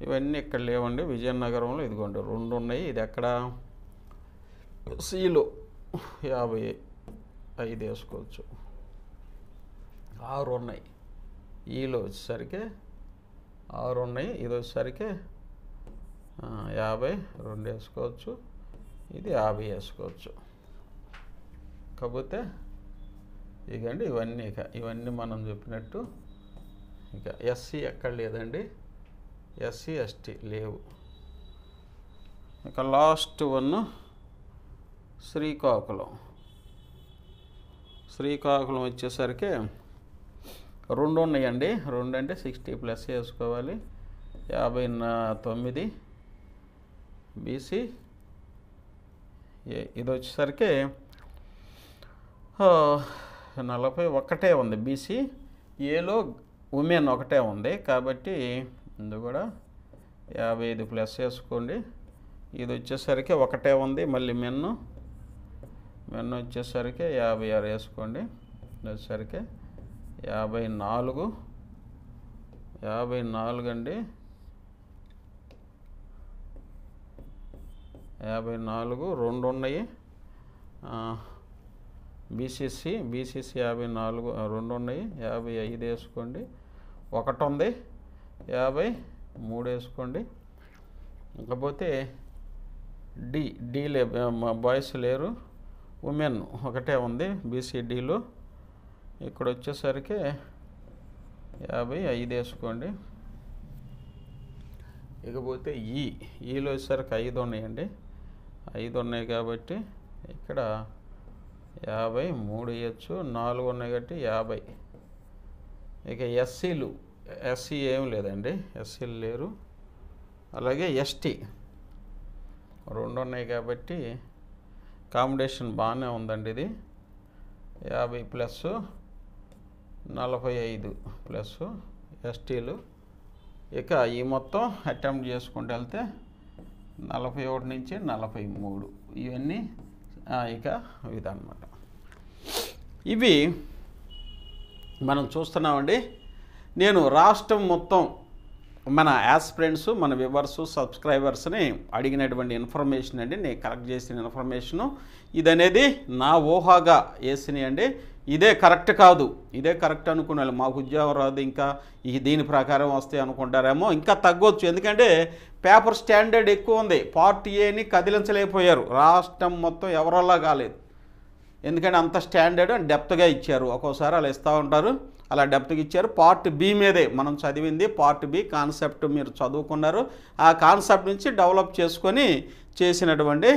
ఇవన్నీ ఇక్కడ లేవండి. విజయనగరంలో ఇదిగోండి 2 ఉన్నాయి. ఇది ఎక్కడ, సిలో 55 వేసుకోవచ్చు. 6 ఉన్నాయి, ఈలో వచ్చేసరికి 6 ఉన్నాయి, ఇది వచ్చేసరికి 52 వేసుకోవచ్చు, ఇది 50 వేసుకోవచ్చు. కాకపోతే ఇకండి ఇవన్నీ మనం చెప్పినట్టు. ఇక ఎస్సీ ఎక్కడ లేదండి, ఎస్సీ ఎస్టీ లేవు. ఇక లాస్ట్ వన్ శ్రీకాకుళం వచ్చేసరికి 2 ఉన్నాయండి. 2 అంటే 60+ వేసుకోవాలి. 59 బీసీ ఏ ఇది వచ్చేసరికి 41 ఉంది. బీసీ ఏలో ఉమెన్ ఒకటే ఉంది కాబట్టి ఇది కూడా 55 ప్లస్ వేసుకోండి. ఇది వచ్చేసరికి ఒకటే ఉంది, మళ్ళీ మెన్ వచ్చేసరికి 56 వేసుకోండి. ఇది వచ్చేసరికి 54 అండి. 54 2 ఉన్నాయి. బీసీసీ 54 2 ఉన్నాయి. 55 వేసుకోండి. ఒకటి ఉంది, 53 వేసుకోండి. ఇకపోతే డీలే బాయ్స్ లేరు, ఉమెన్ ఒకటే ఉంది బీసీడీలో. ఇక్కడ వచ్చేసరికి 55 వేసుకోండి. ఇకపోతే ఈలో వచ్చేసరికి 5 ఉన్నాయండి. 5 ఉన్నాయి కాబట్టి ఇక్కడ 53 వేయచ్చు. 4 ఉన్నాయి కాబట్టి 50. ఇక ఎస్సీ ఏం లేదండి, ఎస్సీలు లేరు. అలాగే ఎస్టీ 2 ఉన్నాయి కాబట్టి కాంబినేషన్ బాగానే ఉందండి. ఇది 50 ప్లస్ 45 ప్లస్ ఎస్టీలు. ఇక ఈ మొత్తం అటెంప్ట్ చేసుకుంటూ వెళ్తే 41 నుంచి 43 ఇవన్నీ ఇక ఇదన్నమాట. ఇవి మనం చూస్తున్నామండి. నేను రాష్ట్రం మొత్తం మన యాస్పిరెంట్స్, మన వ్యూవర్స్, సబ్స్క్రైబర్స్ని అడిగినటువంటి ఇన్ఫర్మేషన్ అండి, నేను కలెక్ట్ చేసిన ఇన్ఫర్మేషను. ఇదనేది నా ఊహాగా వేసినాయి అండి. ఇదే కరెక్ట్ కాదు, ఇదే కరెక్ట్ అనుకున్నాను. మాకు ఉద్యోగం రాదు, ఇంకా దీని ప్రకారం వస్తాయి అనుకుంటారేమో. ఇంకా తగ్గొచ్చు, ఎందుకంటే పేపర్ స్టాండర్డ్ ఎక్కువ ఉంది. పార్ట్ ఏని కదిలించలేకపోయారు. రాష్ట్రం మొత్తం ఎవరల్లా కాలేదు, ఎందుకంటే అంత స్టాండర్డ్ అండ్ డెప్త్గా ఇచ్చారు. ఒక్కోసారి అలా ఇస్తూ ఉంటారు, అలా డెప్త్గా ఇచ్చారు. పార్ట్ బి మీదే మనం చదివింది. పార్ట్ బి కాన్సెప్ట్ మీరు చదువుకున్నారు. ఆ కాన్సెప్ట్ నుంచి డెవలప్ చేసుకొని చేసినటువంటి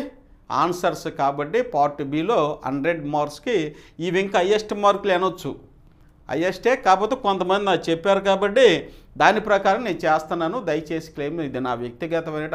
ఆన్సర్స్ కాబట్టి పార్ట్ బిలో 100 మార్క్స్కి ఇవి ఇంకా హయ్యెస్ట్ మార్కులు అనొచ్చు. హయ్యెస్టే, కాకపోతే కొంతమంది నాకు చెప్పారు కాబట్టి దాని ప్రకారం నేను చేస్తున్నాను. దయచేసి క్లెయిమ్, ఇది నా వ్యక్తిగతమైన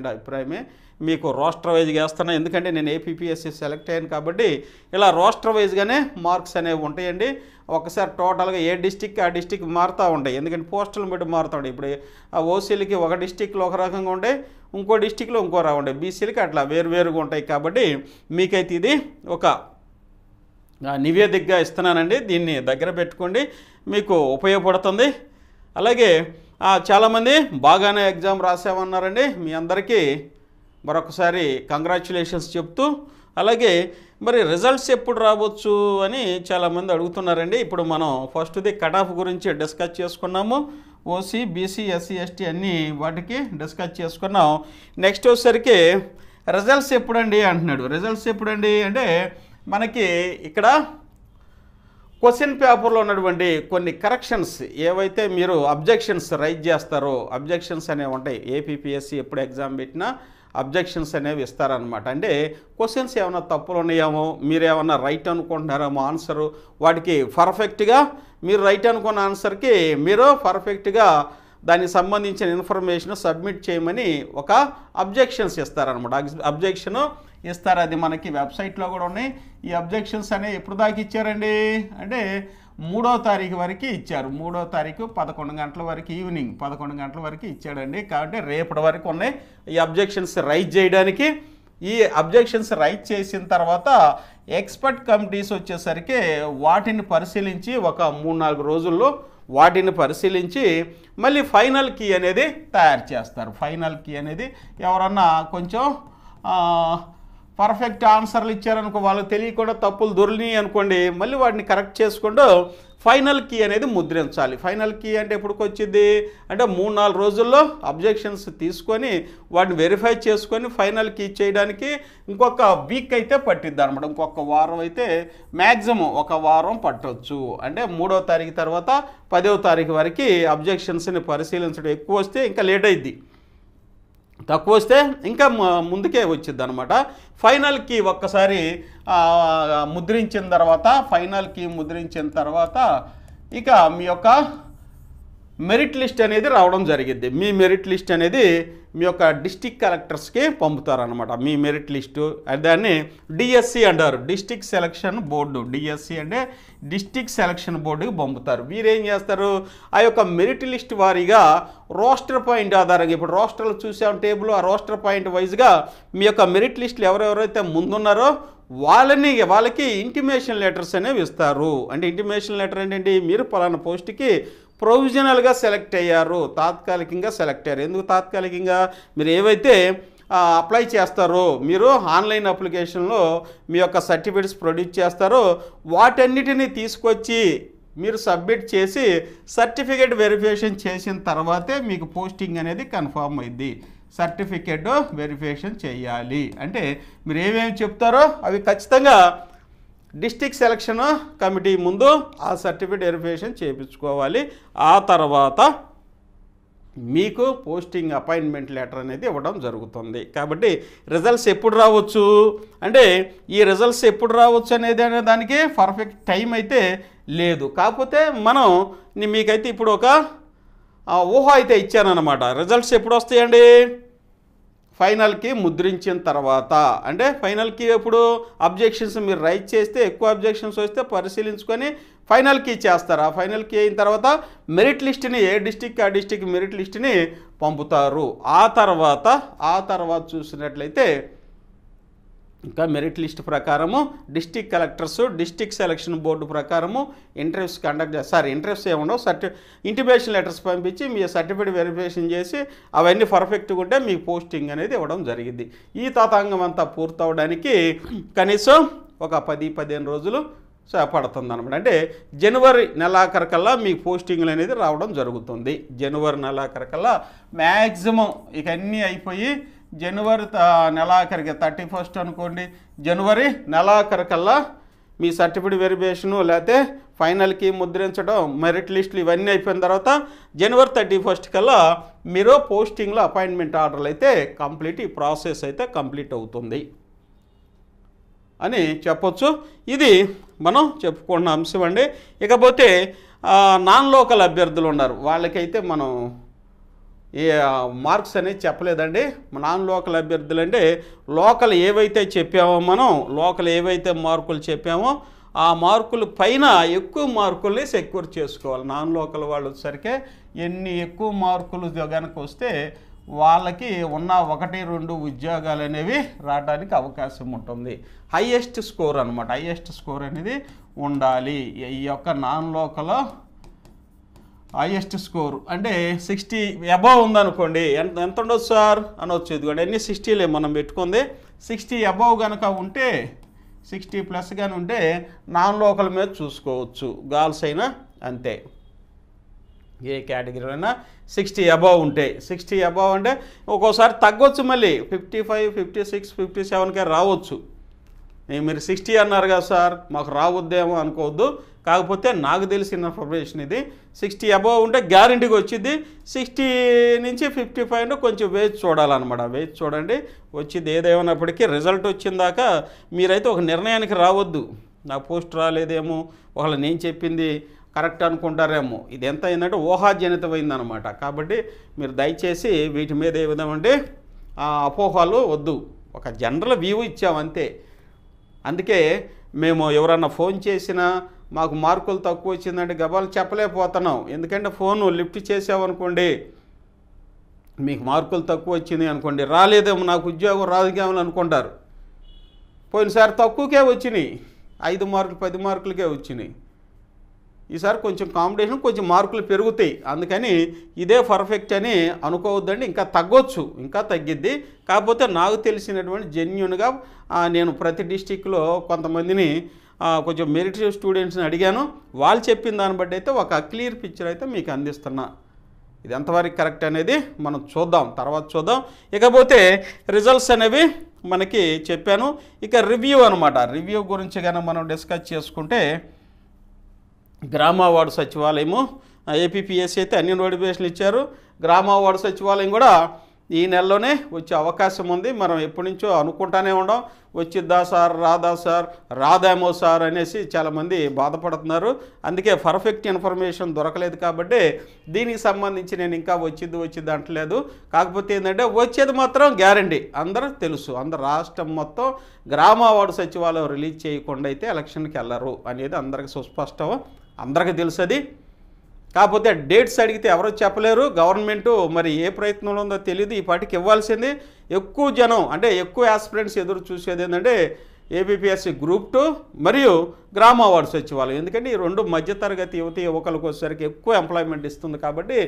అభిప్రాయమే. మీకు రోస్టర్ వైజ్గా వేస్తున్నా, ఎందుకంటే నేను ఏపీపీఎస్సీ సెలెక్ట్ అయ్యాను కాబట్టి ఇలా రోస్టర్ వైజ్గానే మార్క్స్ అనేవి ఉంటాయండి. ఒకసారి టోటల్గా ఏ డిస్టిక్ ఆ డిస్టిక్ మారుతూ ఉంటాయి, ఎందుకంటే పోస్టులను బట్టి మారుతూ ఉంటాయి. ఇప్పుడు ఆ ఓసీలకి ఒక డిస్టిక్లో ఒక రకంగా ఉంటాయి, ఇంకో డిస్టిక్లో ఇంకోరా ఉంటాయి. బీసీలకి అట్లా వేరువేరుగా ఉంటాయి. కాబట్టి మీకైతే ఇది ఒక నివేదికగా ఇస్తున్నానండి. దీన్ని దగ్గర పెట్టుకోండి, మీకు ఉపయోగపడుతుంది. అలాగే చాలామంది బాగానే ఎగ్జామ్ రాసామన్నారండి. మీ అందరికీ మరొకసారి కంగ్రాచ్యులేషన్స్ చెప్తూ, అలాగే మరి రిజల్ట్స్ ఎప్పుడు రావచ్చు అని చాలామంది అడుగుతున్నారండి. ఇప్పుడు మనం ఫస్ట్ది కట్ ఆఫ్ గురించి డిస్కస్ చేసుకున్నాము. ఓసీ, బీసీ, ఎస్సీ, ఎస్టీ అన్నీ వాటికి డిస్కస్ చేసుకున్నాం. నెక్స్ట్ వచ్చేసరికి రిజల్ట్స్ ఎప్పుడండి అంటున్నాడు. రిజల్ట్స్ ఎప్పుడండి అంటే మనకి ఇక్కడ క్వశ్చన్ పేపర్లో ఉన్నటువంటి కొన్ని కరెక్షన్స్ ఏవైతే మీరు అబ్జెక్షన్స్ రైజ్ చేస్తారో, అబ్జెక్షన్స్ అనేవి ఉంటాయి. ఏపీపీఎస్సీ ఎప్పుడు ఎగ్జామ్ పెట్టినా అబ్జెక్షన్స్ అనేవి ఇస్తారనమాట. అంటే క్వశ్చన్స్ ఏమైనా తప్పులు ఉన్నాయేమో, మీరు ఏమన్నా రైట్ అనుకుంటున్నారేమో ఆన్సరు, వాటికి పర్ఫెక్ట్గా మీరు రైట్ అనుకున్న ఆన్సర్కి మీరు పర్ఫెక్ట్గా దానికి సంబంధించిన ఇన్ఫర్మేషన్ సబ్మిట్ చేయమని ఒక అబ్జెక్షన్స్ ఇస్తారనమాట. అబ్జెక్షన్ ఇస్తారు, అది మనకి వెబ్సైట్లో కూడా ఉన్నాయి. ఈ అబ్జెక్షన్స్ అనేవి ఎప్పుడు దాకా ఇచ్చారండి అంటే 3వ తారీఖు వరకు ఇచ్చారు. 3వ తారీఖు 11 గంటల వరకు, ఈవినింగ్ 11 గంటల వరకు ఇచ్చాడండి. కాబట్టి రేపటి వరకు ఉన్నాయి ఈ అబ్జెక్షన్స్ రైజ్ చేయడానికి. ఈ అబ్జెక్షన్స్ రైజ్ చేసిన తర్వాత ఎక్స్పర్ట్ కమిటీస్ వచ్చేసరికి వాటిని పరిశీలించి ఒక 3-4 రోజుల్లో వాటిని పరిశీలించి మళ్ళీ ఫైనల్ కీ అనేది తయారు చేస్తారు. ఫైనల్ కీ అనేది ఎవరన్నా కొంచెం పర్ఫెక్ట్ ఆన్సర్లు ఇచ్చారనుకో, వాళ్ళకి తెలియకుండా తప్పులు దొరికినాయి అనుకోండి, మళ్ళీ వాటిని కరెక్ట్ చేసుకుంటూ ఫైనల్ కీ అనేది ముద్రించాలి. ఫైనల్ కీ అంటే ఎప్పటికి వచ్చింది అంటే 3-4 రోజుల్లో అబ్జెక్షన్స్ తీసుకొని వాటిని వెరిఫై చేసుకొని ఫైనల్ కీ చేయడానికి ఇంకొక వీక్ అయితే పట్టిద్ది అనమాట. ఇంకొక వారం అయితే మ్యాక్సిమం ఒక వారం పట్టవచ్చు. అంటే 3వ తారీఖు తర్వాత 10వ తారీఖు వరకు అబ్జెక్షన్స్ని పరిశీలించడం. ఎక్కువ వస్తే ఇంకా లేట్ అయింది, తక్కువ వస్తే ఇంకా ముందుకే వచ్చింది అనమాట. ఫైనల్ కీ ఒక్కసారి ముద్రించిన తర్వాత, ఫైనల్ కీ ముద్రించిన తర్వాత ఇక మీ యొక్క మెరిట్ లిస్ట్ అనేది రావడం జరిగింది. మీ మెరిట్ లిస్ట్ అనేది మీ యొక్క డిస్టిక్ కలెక్టర్స్కి పంపుతారనమాట. మీ మెరిట్ లిస్టు దాన్ని డిఎస్సి అంటారు, డిస్టిక్ సెలక్షన్ బోర్డు. డిఎస్సి అంటే డిస్టిక్ సెలక్షన్ బోర్డుకి పంపుతారు. వీరేం చేస్తారు, ఆ యొక్క మెరిట్ లిస్ట్ వారీగా రోస్టర్ పాయింట్ ఆధారంగా, ఇప్పుడు రోస్టర్లు చూసాం టేబుల్, ఆ రోస్టర్ పాయింట్ వైజ్గా మీ యొక్క మెరిట్ లిస్టులు ఎవరెవరైతే ముందున్నారో వాళ్ళకి ఇంటిమేషన్ లెటర్స్ అనేవి ఇస్తారు. అంటే ఇంటిమేషన్ లెటర్ ఏంటంటే మీరు పలానా పోస్ట్కి ప్రొవిజనల్గా సెలెక్ట్ అయ్యారు, తాత్కాలికంగా సెలెక్ట్ అయ్యారు. ఎందుకు తాత్కాలికంగా, మీరు ఏవైతే అప్లై చేస్తారో, మీరు ఆన్లైన్ అప్లికేషన్లో మీ యొక్క సర్టిఫికేట్స్ ప్రొడ్యూస్ చేస్తారో వాటన్నిటిని తీసుకొచ్చి మీరు సబ్మిట్ చేసి సర్టిఫికేట్ వెరిఫికేషన్ చేసిన తర్వాతే మీకు పోస్టింగ్ అనేది కన్ఫర్మ్ అయింది. సర్టిఫికేట్ వెరిఫికేషన్ చేయాలి అంటే మీరు ఏమేమి చెప్తారో అవి ఖచ్చితంగా డిస్ట్రిక్ట్ సెలక్షన్ కమిటీ ముందు ఆ సర్టిఫికేట్ వెరిఫికేషన్ చేయించుకోవాలి. ఆ తర్వాత మీకు పోస్టింగ్ అపాయింట్మెంట్ లెటర్ అనేది ఇవ్వడం జరుగుతుంది. కాబట్టి రిజల్ట్స్ ఎప్పుడు రావచ్చు అంటే ఈ రిజల్ట్స్ ఎప్పుడు రావచ్చు అనేది దానికి పర్ఫెక్ట్ టైం అయితే లేదు. కాకపోతే మనం మీకైతే ఇప్పుడు ఒక ఊహ అయితే ఇచ్చానన్నమాట. రిజల్ట్స్ ఎప్పుడు వస్తాయండి, ఫైనల్కి ముద్రించిన తర్వాత. అంటే ఫైనల్కి ఎప్పుడు అబ్జెక్షన్స్ మీరు రైట్ చేస్తే, ఎక్కువ అబ్జెక్షన్స్ వస్తే పరిశీలించుకొని ఫైనల్కి చేస్తారు. ఆ ఫైనల్కి అయిన తర్వాత మెరిట్ లిస్ట్ని ఏ డిస్టిక్ ఆ డిస్టిక్ మెరిట్ లిస్ట్ని పంపుతారు. ఆ తర్వాత చూసినట్లయితే ఇంకా మెరిట్ లిస్ట్ ప్రకారము district collectors district selection board ప్రకారము ఇంటర్వ్యూస్ కండక్ట్ చేస్తారు. ఇంటర్వ్యూస్ ఏముండవు, ఇంటిమేషన్ లెటర్స్ పంపించి మీ సర్టిఫికేట్ వెరిఫికేషన్ చేసి అవన్నీ పర్ఫెక్ట్గా ఉంటే మీకు పోస్టింగ్ అనేది ఇవ్వడం జరిగింది. ఈ తతంగం అంతా పూర్తవడానికి కనీసం ఒక 10-15 రోజులు పడుతుంది అనమాట. అంటే జనవరి నెలాఖరికల్లా మీకు పోస్టింగ్లు అనేది రావడం జరుగుతుంది. జనవరి నెలాఖరికల్లా మ్యాక్సిమం ఇక అన్నీ అయిపోయి జనవరి నెలాఖరికి 31 అనుకోండి, జనవరి నెలాఖరికల్లా మీ సర్టిఫికేట్ వెరిఫికేషను లేకపోతే ఫైనల్కి ముద్రించడం మెరిట్ లిస్టులు ఇవన్నీ అయిపోయిన తర్వాత జనవరి 31 కల్లా మీరు పోస్టింగ్లో అపాయింట్మెంట్ ఆర్డర్లు అయితే ఈ ప్రాసెస్ అయితే కంప్లీట్ అవుతుంది అని చెప్పొచ్చు. ఇది మనం చెప్పుకున్న అంశం అండి. ఇకపోతే నాన్ లోకల్ అభ్యర్థులు ఉన్నారు, వాళ్ళకైతే మనం ఏ మార్క్స్ అనేది చెప్పలేదండి. నాన్ లోకల్ అభ్యర్థులు అంటే లోకల్ ఏవైతే చెప్పామో మనం, లోకల్ ఏవైతే మార్కులు చెప్పామో ఆ మార్కుల పైన ఎక్కువ మార్కుల్ని సెక్యూర్ చేసుకోవాలి. నాన్ లోకల్ వాళ్ళు వచ్చేసరికి ఎన్ని ఎక్కువ మార్కులు కనుక వస్తే వాళ్ళకి ఉన్న 1-2 ఉద్యోగాలు అనేవి రావడానికి అవకాశం ఉంటుంది. హైయెస్ట్ స్కోర్ అనమాట, హైయెస్ట్ స్కోర్ అనేది ఉండాలి. ఈ యొక్క నాన్ లోకల్ హైయెస్ట్ స్కోర్ అంటే 60 అబవ్ ఉందనుకోండి, ఎంత ఉండొచ్చు సార్ అనొచ్చు. ఇదిగోండి అన్ని 60లే మనం పెట్టుకుంది. 60 అబవ్ కనుక ఉంటే, 60+ కానీ ఉంటే నాన్ లోకల్ మీద చూసుకోవచ్చు. గర్ల్స్ అయినా అంతే, ఏ కేటగిరీ అయినా 60 అబవ్ ఉంటే. 60 అబవ్ అంటే ఒక్కోసారి తగ్గొచ్చు, మళ్ళీ 55, 56, 57కే రావచ్చు. మీరు 60 అన్నారు కదా సార్, మాకు రావద్దేమో అనుకోవద్దు. కాకపోతే నాకు తెలిసిన ఇన్ఫర్మేషన్ ఇది, 60 అబవ్ ఉంటే గ్యారంటీగా వచ్చింది. 60 నుంచి 55 కొంచెం వేచి చూడాలన్నమాట. వేచి చూడండి, వచ్చింది ఏదేమన్నప్పటికీ రిజల్ట్ వచ్చిందాక మీరైతే ఒక నిర్ణయానికి రావద్దు. నా పోస్ట్ రాలేదేమో, ఒకవేళ నేను చెప్పింది కరెక్ట్ అనుకుంటారేమో. ఇది ఎంత అయిందంటే ఊహాజనితమైందనమాట. కాబట్టి మీరు దయచేసి వీటి మీద ఏ విధమంటే అపోహలు వద్దు, ఒక జనరల్ వ్యూ ఇచ్చామంతే. అందుకే మేము ఎవరన్నా ఫోన్ చేసినా మాకు మార్కులు తక్కువ వచ్చిందంటే గబాలు చెప్పలేకపోతున్నాం. ఎందుకంటే ఫోను లిఫ్ట్ చేసామనుకోండి, మీకు మార్కులు తక్కువ వచ్చింది అనుకోండి, రాలేదేమో నాకు ఉద్యోగం రాదుకేమో అనుకుంటారు. పోయినసారి తక్కువకే వచ్చినాయి, 5 మార్కులు 10 మార్కులకే వచ్చినాయి. ఈసారి కొంచెం కాంపిటీషన్, కొంచెం మార్కులు పెరుగుతాయి. అందుకని ఇదే పర్ఫెక్ట్ అని అనుకోవద్దండి, ఇంకా తగ్గొచ్చు, ఇంకా తగ్గిద్ది. కాకపోతే నాకు తెలిసినటువంటి జెన్యున్గా నేను ప్రతి డిస్టిక్లో కొంతమందిని కొంచెం మెరిట్ స్టూడెంట్స్ని అడిగాను. వాళ్ళు చెప్పిన దాన్ని బట్టి అయితే ఒక క్లియర్ పిక్చర్ అయితే మీకు అందిస్తున్నా. ఇది ఎంతవరకు కరెక్ట్ అనేది మనం చూద్దాం, తర్వాత చూద్దాం. ఇకపోతే రిజల్ట్స్ అనేవి మనకి చెప్పాను. ఇక రివ్యూ అనమాట. రివ్యూ గురించి కనుక మనం డిస్కస్ చేసుకుంటే, గ్రామ వార్డు సచివాలయము ఏపీపీఎస్సీ అయితే అన్ని నోటిఫికేషన్లు ఇచ్చారు. గ్రామ వార్డు సచివాలయం కూడా ఈ నెలలోనే వచ్చే అవకాశం ఉంది. మనం ఎప్పటి నుంచో అనుకుంటానే ఉన్నాం, వచ్చిద్దా సార్, రాదా సార్, రాదేమో సార్ అనేసి చాలామంది బాధపడుతున్నారు. అందుకే పర్ఫెక్ట్ ఇన్ఫర్మేషన్ దొరకలేదు కాబట్టి దీనికి సంబంధించి నేను ఇంకా వచ్చిద్ది అంటలేదు. కాకపోతే ఏంటంటే వచ్చేది మాత్రం గ్యారంటీ, అందరూ తెలుసు. అందరు రాష్ట్రం మొత్తం గ్రామ వార్డు సచివాలయం రిలీజ్ చేయకుండా అయితే ఎలక్షన్కి వెళ్ళరు అనేది అందరికీ సుస్పష్టం, అందరికీ తెలుసు అది. కాకపోతే డేట్స్ అడిగితే ఎవరో చెప్పలేరు. గవర్నమెంటు మరి ఏ ప్రయత్నంలో ఉందో తెలియదు. ఈ పాటికి ఇవ్వాల్సింది. ఎక్కువ జనం అంటే ఎక్కువ ఆస్పిరెంట్స్ ఎదురు చూసేది ఏంటంటే ఏపీపీఎస్సీ గ్రూప్ 2 మరియు గ్రామ వార్డు సచివాలయం. ఎందుకంటే ఈ రెండు మధ్యతరగతి యువకులకు వచ్చేసరికి ఎక్కువ ఎంప్లాయ్మెంట్ ఇస్తుంది కాబట్టి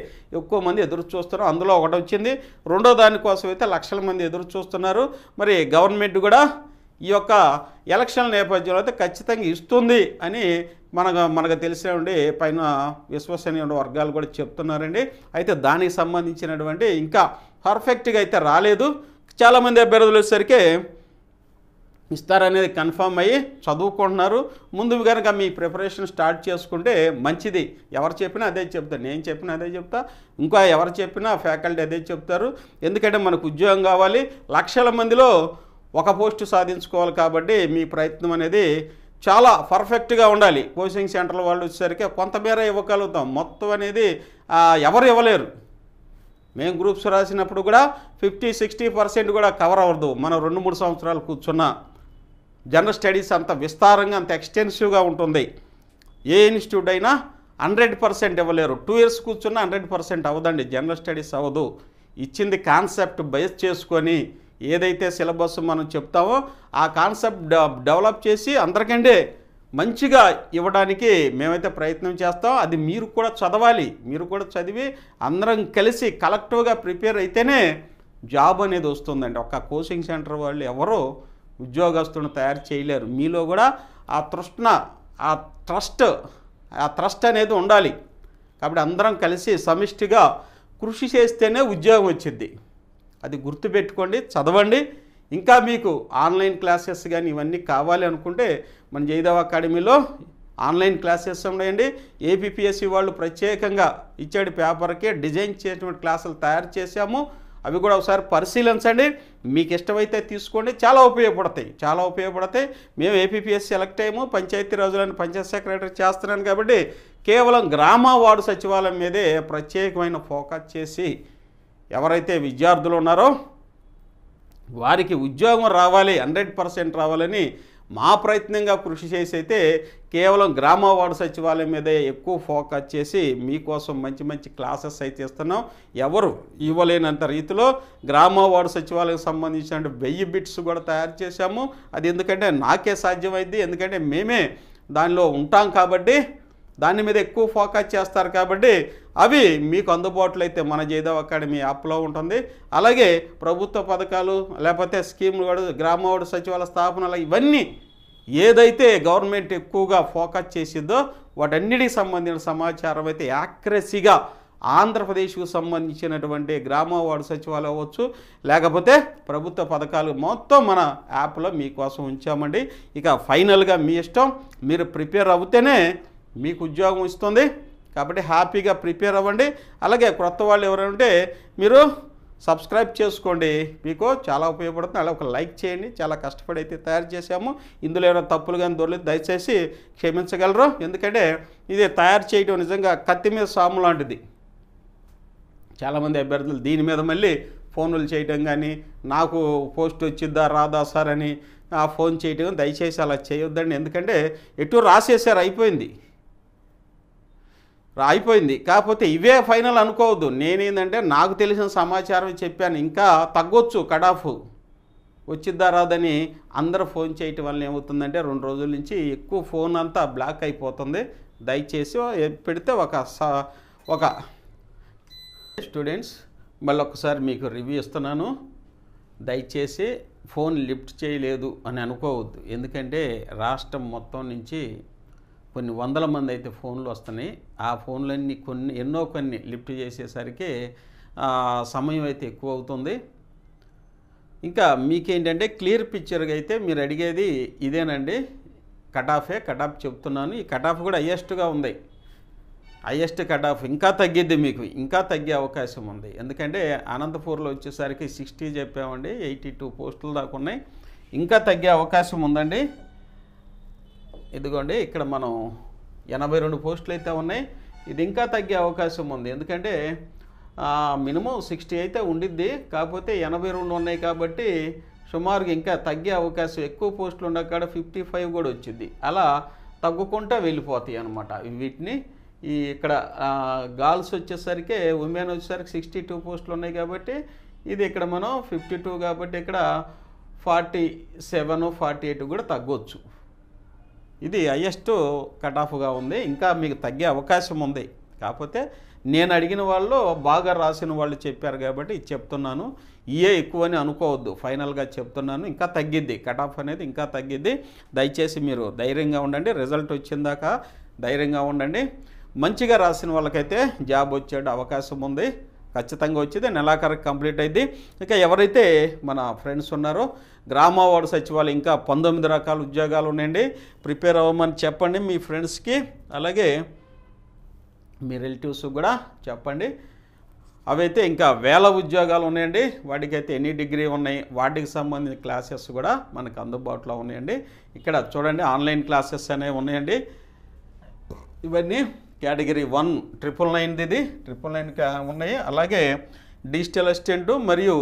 ఎక్కువ మంది ఎదురు చూస్తున్నారు. అందులో ఒకటి వచ్చింది. రెండో దానికోసం అయితే లక్షల మంది ఎదురు చూస్తున్నారు. మరి గవర్నమెంట్ కూడా ఈ యొక్క ఎలక్షన్ నేపథ్యంలో అయితే ఖచ్చితంగా ఇస్తుంది అని మనకు తెలిసినటువంటి పైన విశ్వసనీయ వర్గాలు కూడా చెప్తున్నారండి. అయితే దానికి సంబంధించినటువంటి ఇంకా పర్ఫెక్ట్గా అయితే రాలేదు. చాలామంది అభ్యర్థులు వచ్చేసరికి ఇస్తారనేది కన్ఫర్మ్ అయ్యి చదువుకుంటున్నారు. ముందు కనుక మీ ప్రిపరేషన్ స్టార్ట్ చేసుకుంటే మంచిది. ఎవరు చెప్పినా అదే చెప్తారు, నేను చెప్పినా అదే చెప్తా, ఇంకా ఎవరు చెప్పినా ఫ్యాకల్టీ అదే చెప్తారు. ఎందుకంటే మనకు ఉద్యోగం కావాలి, లక్షల మందిలో ఒక పోస్టు సాధించుకోవాలి కాబట్టి మీ ప్రయత్నం అనేది చాలా పర్ఫెక్ట్గా ఉండాలి. కోచింగ్ సెంటర్ల వాళ్ళు వచ్చేసరికి కొంతమేర ఇవ్వగలుగుతాం, మొత్తం అనేది ఎవరు ఇవ్వలేరు. మేము గ్రూప్స్ రాసినప్పుడు కూడా 50-60% కూడా కవర్ అవ్వదు. మనం 2-3 సంవత్సరాలు కూర్చున్న జనరల్ స్టడీస్ అంత విస్తారంగా అంత ఎక్స్టెన్సివ్గా ఉంటుంది. ఏ ఇన్స్టిట్యూట్ అయినా 100% ఇవ్వలేరు. 2 years కూర్చున్నా 100% అవ్వదండి, జనరల్ స్టడీస్ అవ్వదు. ఇచ్చింది కాన్సెప్ట్ బేస్ చేసుకొని ఏదైతే సిలబస్ మనం చెప్తామో ఆ కాన్సెప్ట్ డెవలప్ చేసి అందరికంటే మంచిగా ఇవ్వడానికి మేమైతే ప్రయత్నం చేస్తాం. అది మీరు కూడా చదవాలి. మీరు కూడా చదివి అందరం కలిసి కలెక్టివ్గా ప్రిపేర్ అయితేనే జాబ్ అనేది వస్తుందండి. ఒక కోచింగ్ సెంటర్ వాళ్ళు ఎవరో ఉద్యోగస్తులను తయారు చేయలేరు. మీలో కూడా ఆ తృష్ణ, ఆ ట్రస్ట్ అనేది ఉండాలి. కాబట్టి అందరం కలిసి సమిష్టిగా కృషి చేస్తేనే ఉద్యోగం వచ్చింది. అది గుర్తుపెట్టుకోండి, చదవండి. ఇంకా మీకు ఆన్లైన్ క్లాసెస్ కానీ ఇవన్నీ కావాలి అనుకుంటే మన జయదేవ్ అకాడమీలో ఆన్లైన్ క్లాసెస్ ఉన్నాయండి. ఏపీపీఎస్సీ వాళ్ళు ప్రత్యేకంగా ఇచ్చాడు పేపర్కి డిజైన్ చేసినటువంటి క్లాసులు తయారు చేశాము. అవి కూడా ఒకసారి పరిశీలించండి. మీకు ఇష్టమైతే తీసుకోండి, చాలా ఉపయోగపడతాయి. మేము ఏపీపీఎస్సీ సెలెక్ట్ అయ్యాము, పంచాయతీరాజులను పంచాయత్ సెక్రటరీ చేస్తున్నాను కాబట్టి కేవలం గ్రామ వార్డు సచివాలయం మీదే ప్రత్యేకమైన ఫోకస్ చేసి ఎవరైతే విద్యార్థులు ఉన్నారో వారికి ఉద్యోగం రావాలి, 100% రావాలని మా ప్రయత్నంగా కృషి చేసి అయితే కేవలం గ్రామ వార్డు సచివాలయం మీదే ఎక్కువ ఫోకస్ చేసి మీకోసం మంచి క్లాసెస్ అయితే ఇస్తున్నాం. ఎవరు ఇవ్వలేనంత రీతిలో గ్రామ వార్డు సచివాలయం సంబంధించిన 1000 బిట్స్ కూడా తయారు చేశాము. అది ఎందుకంటే నాకే సాధ్యమైంది, ఎందుకంటే మేమే దానిలో ఉంటాం కాబట్టి, దాని మీద ఎక్కువ ఫోకస్ చేస్తారు కాబట్టి అవి మీకు అందుబాటులో అయితే మన జయదేవ్ అకాడమీ యాప్లో ఉంటుంది. అలాగే ప్రభుత్వ పథకాలు లేకపోతే స్కీములు కూడా గ్రామ వార్డు సచివాలయ స్థాపనలు ఇవన్నీ ఏదైతే గవర్నమెంట్ ఎక్కువగా ఫోకస్ చేసిందో వాటన్నిటికి సంబంధించిన సమాచారం అయితే యాక్యురసీగా ఆంధ్రప్రదేశ్కు సంబంధించినటువంటి గ్రామ వార్డు సచివాలయం అవ్వచ్చు లేకపోతే ప్రభుత్వ పథకాలు మొత్తం మన యాప్లో మీకోసం ఉంచామండి. ఇక ఫైనల్గా మీ ఇష్టం, మీరు ప్రిపేర్ అవుతేనే మీకు ఉద్యోగం ఇస్తుంది. కాబట్టి హ్యాపీగా ప్రిపేర్ అవ్వండి. అలాగే క్రొత్త వాళ్ళు ఎవరైనా ఉంటే మీరు సబ్స్క్రైబ్ చేసుకోండి, మీకు చాలా ఉపయోగపడుతుంది. అలా ఒక లైక్ చేయండి. చాలా కష్టపడి అయితే తయారు చేశాము. ఇందులో ఏమైనా తప్పులు కానీ దొరలేదు దయచేసి క్షమించగలరు. ఎందుకంటే ఇది తయారు చేయడం నిజంగా కత్తి మీద సాము లాంటిది. చాలామంది అభ్యర్థులు దీని మీద మళ్ళీ ఫోన్లు చేయడం కానీ నాకు పోస్ట్ వచ్చిద్దా రాదా సార్ అని ఫోన్ చేయడం దయచేసి అలా చేయొద్దండి. ఎందుకంటే ఎటు రాసేసారు, అయిపోయింది. కాకపోతే ఇవే ఫైనల్ అనుకోవద్దు. నేనేంటంటే నాకు తెలిసిన సమాచారం చెప్పాను, ఇంకా తగ్గొచ్చు, కట్ ఆఫ్ వచ్చిద్దా రాదని అందరూ ఫోన్ చేయటం వల్ల ఏమవుతుందంటే 2 రోజుల నుంచి ఎక్కువ ఫోన్ అంతా బ్లాక్ అయిపోతుంది. దయచేసి పెడితే ఒక స్టూడెంట్స్ మళ్ళీ ఒకసారి మీకు రివ్యూ ఇస్తున్నాను. దయచేసి ఫోన్ లిఫ్ట్ చేయలేదు అని అనుకోవద్దు. ఎందుకంటే రాష్ట్రం మొత్తం నుంచి కొన్ని వందల మంది అయితే ఫోన్లు వస్తున్నాయి. ఆ ఫోన్లన్నీ కొన్ని లిఫ్ట్ చేసేసరికి సమయం అయితే ఎక్కువ అవుతుంది. ఇంకా మీకేంటంటే క్లియర్ పిక్చర్గా అయితే మీరు అడిగేది ఇదేనండి, కట్ ఆఫ్ చెప్తున్నాను. ఈ కట్ ఆఫ్ కూడా హైయెస్ట్గా ఉంది. హైయెస్ట్ కట్ ఆఫ్ ఇంకా తగ్గిద్ది, మీకు ఇంకా తగ్గే అవకాశం ఉంది. ఎందుకంటే అనంతపూర్లో వచ్చేసరికి 60 చెప్పామండి, 82 పోస్టులు దాకా ఉన్నాయి. ఇంకా తగ్గే అవకాశం ఉందండి. ఇదిగోండి ఇక్కడ మనం 82 పోస్టులు అయితే ఉన్నాయి. ఇది ఇంకా తగ్గే అవకాశం ఉంది. ఎందుకంటే మినిమం 60 అయితే ఉండిద్ది, కాకపోతే 82 ఉన్నాయి కాబట్టి సుమారుగా ఇంకా తగ్గే అవకాశం, ఎక్కువ పోస్టులు ఉన్న కాడ 55 కూడా వచ్చింది. అలా తగ్గుకుంటూ వెళ్ళిపోతాయి అన్నమాట. వీటిని ఇక్కడ గర్ల్స్ వచ్చేసరికి, ఉమెన్ వచ్చేసరికి 62 పోస్టులు ఉన్నాయి కాబట్టి ఇది ఇక్కడ మనం 52 కాబట్టి ఇక్కడ 47, 48 కూడా తగ్గొచ్చు. ఇది హైయెస్ట్ కట్ ఆఫ్గా ఉంది. ఇంకా మీకు తగ్గే అవకాశం ఉంది. కాకపోతే నేను అడిగిన వాళ్ళు బాగా రాసిన వాళ్ళు చెప్పారు కాబట్టి ఇది చెప్తున్నాను. ఇయే ఎక్కువని అనుకోవద్దు, ఫైనల్గా చెప్తున్నాను. ఇంకా తగ్గిద్ది, కట్ ఆఫ్ అనేది ఇంకా తగ్గిద్ది. దయచేసి మీరు ధైర్యంగా ఉండండి. రిజల్ట్ వచ్చిందాక ధైర్యంగా ఉండండి. మంచిగా రాసిన వాళ్ళకైతే జాబ్ వచ్చే అవకాశం ఉంది, ఖచ్చితంగా వచ్చేది. నెలాఖరికి కంప్లీట్ అయింది. ఇక ఎవరైతే మన ఫ్రెండ్స్ ఉన్నారో గ్రామ వార్డు సచివాలయం ఇంకా 19 రకాల ఉద్యోగాలు ఉన్నాయండి, ప్రిపేర్ అవ్వమని చెప్పండి మీ ఫ్రెండ్స్కి. అలాగే మీ రిలేటివ్స్ కూడా చెప్పండి. అవైతే ఇంకా 1000 ఉద్యోగాలు ఉన్నాయండి. వాటికైతే ఎనీ డిగ్రీ ఉన్నాయి. వాటికి సంబంధించిన క్లాసెస్ కూడా మనకు అందుబాటులో ఉన్నాయండి. ఇక్కడ చూడండి ఆన్లైన్ క్లాసెస్ అనేవి ఉన్నాయండి. ఇవన్నీ కేటగిరీ 1 999 ఇది 999 ఉన్నాయి. అలాగే డిజిటల్ అసిస్టెంటు మరియు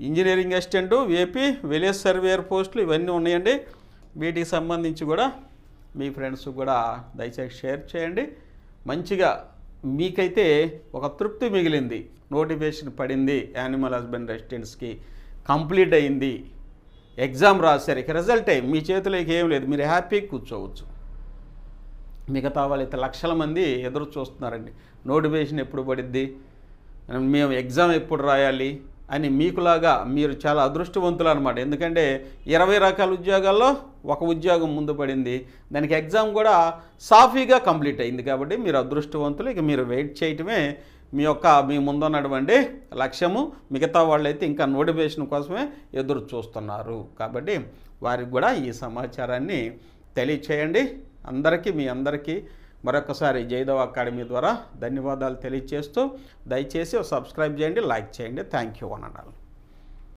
engineering assistant, AP village surveyor పోస్టులు ఇవన్నీ ఉన్నాయండి. వీటికి సంబంధించి కూడా మీ ఫ్రెండ్స్ కూడా దయచేసి షేర్ చేయండి. మంచిగా మీకైతే ఒక తృప్తి మిగిలింది. నోటిఫికేషన్ పడింది, యానిమల్ హస్బెండరీ అసిస్టెంట్స్కి కంప్లీట్ అయింది, ఎగ్జామ్ రాశారు, ఇక రిజల్ట్ మీ చేతిలోకి ఏం లేదు, మీరు హ్యాపీగా కూర్చోవచ్చు. మిగతా వాళ్ళైతే లక్షల మంది ఎదురు చూస్తున్నారండి. నోటిఫికేషన్ ఎప్పుడు పడిద్ది, మేము ఎగ్జామ్ ఎప్పుడు రాయాలి అని. మీకులాగా మీరు చాలా అదృష్టవంతులు అనమాట. ఎందుకంటే 20 రకాల ఉద్యోగాల్లో ఒక ఉద్యోగం ముందు పడింది, దానికి ఎగ్జామ్ కూడా సాఫీగా కంప్లీట్ అయింది. కాబట్టి మీరు అదృష్టవంతులు. ఇక మీరు వెయిట్ చేయటమే మీ ముందున్నటువంటి లక్ష్యము. మిగతా వాళ్ళైతే ఇంకా నోటిఫికేషన్ కోసమే ఎదురు చూస్తున్నారు. కాబట్టి వారికి కూడా ఈ సమాచారాన్ని తెలియచేయండి. మీ అందరికీ మరొకసారి జయదేవ్ అకాడమీ ద్వారా ధన్యవాదాలు తెలియజేస్తూ దయచేసి సబ్స్క్రైబ్ చేయండి, లైక్ చేయండి. Thank you one and all.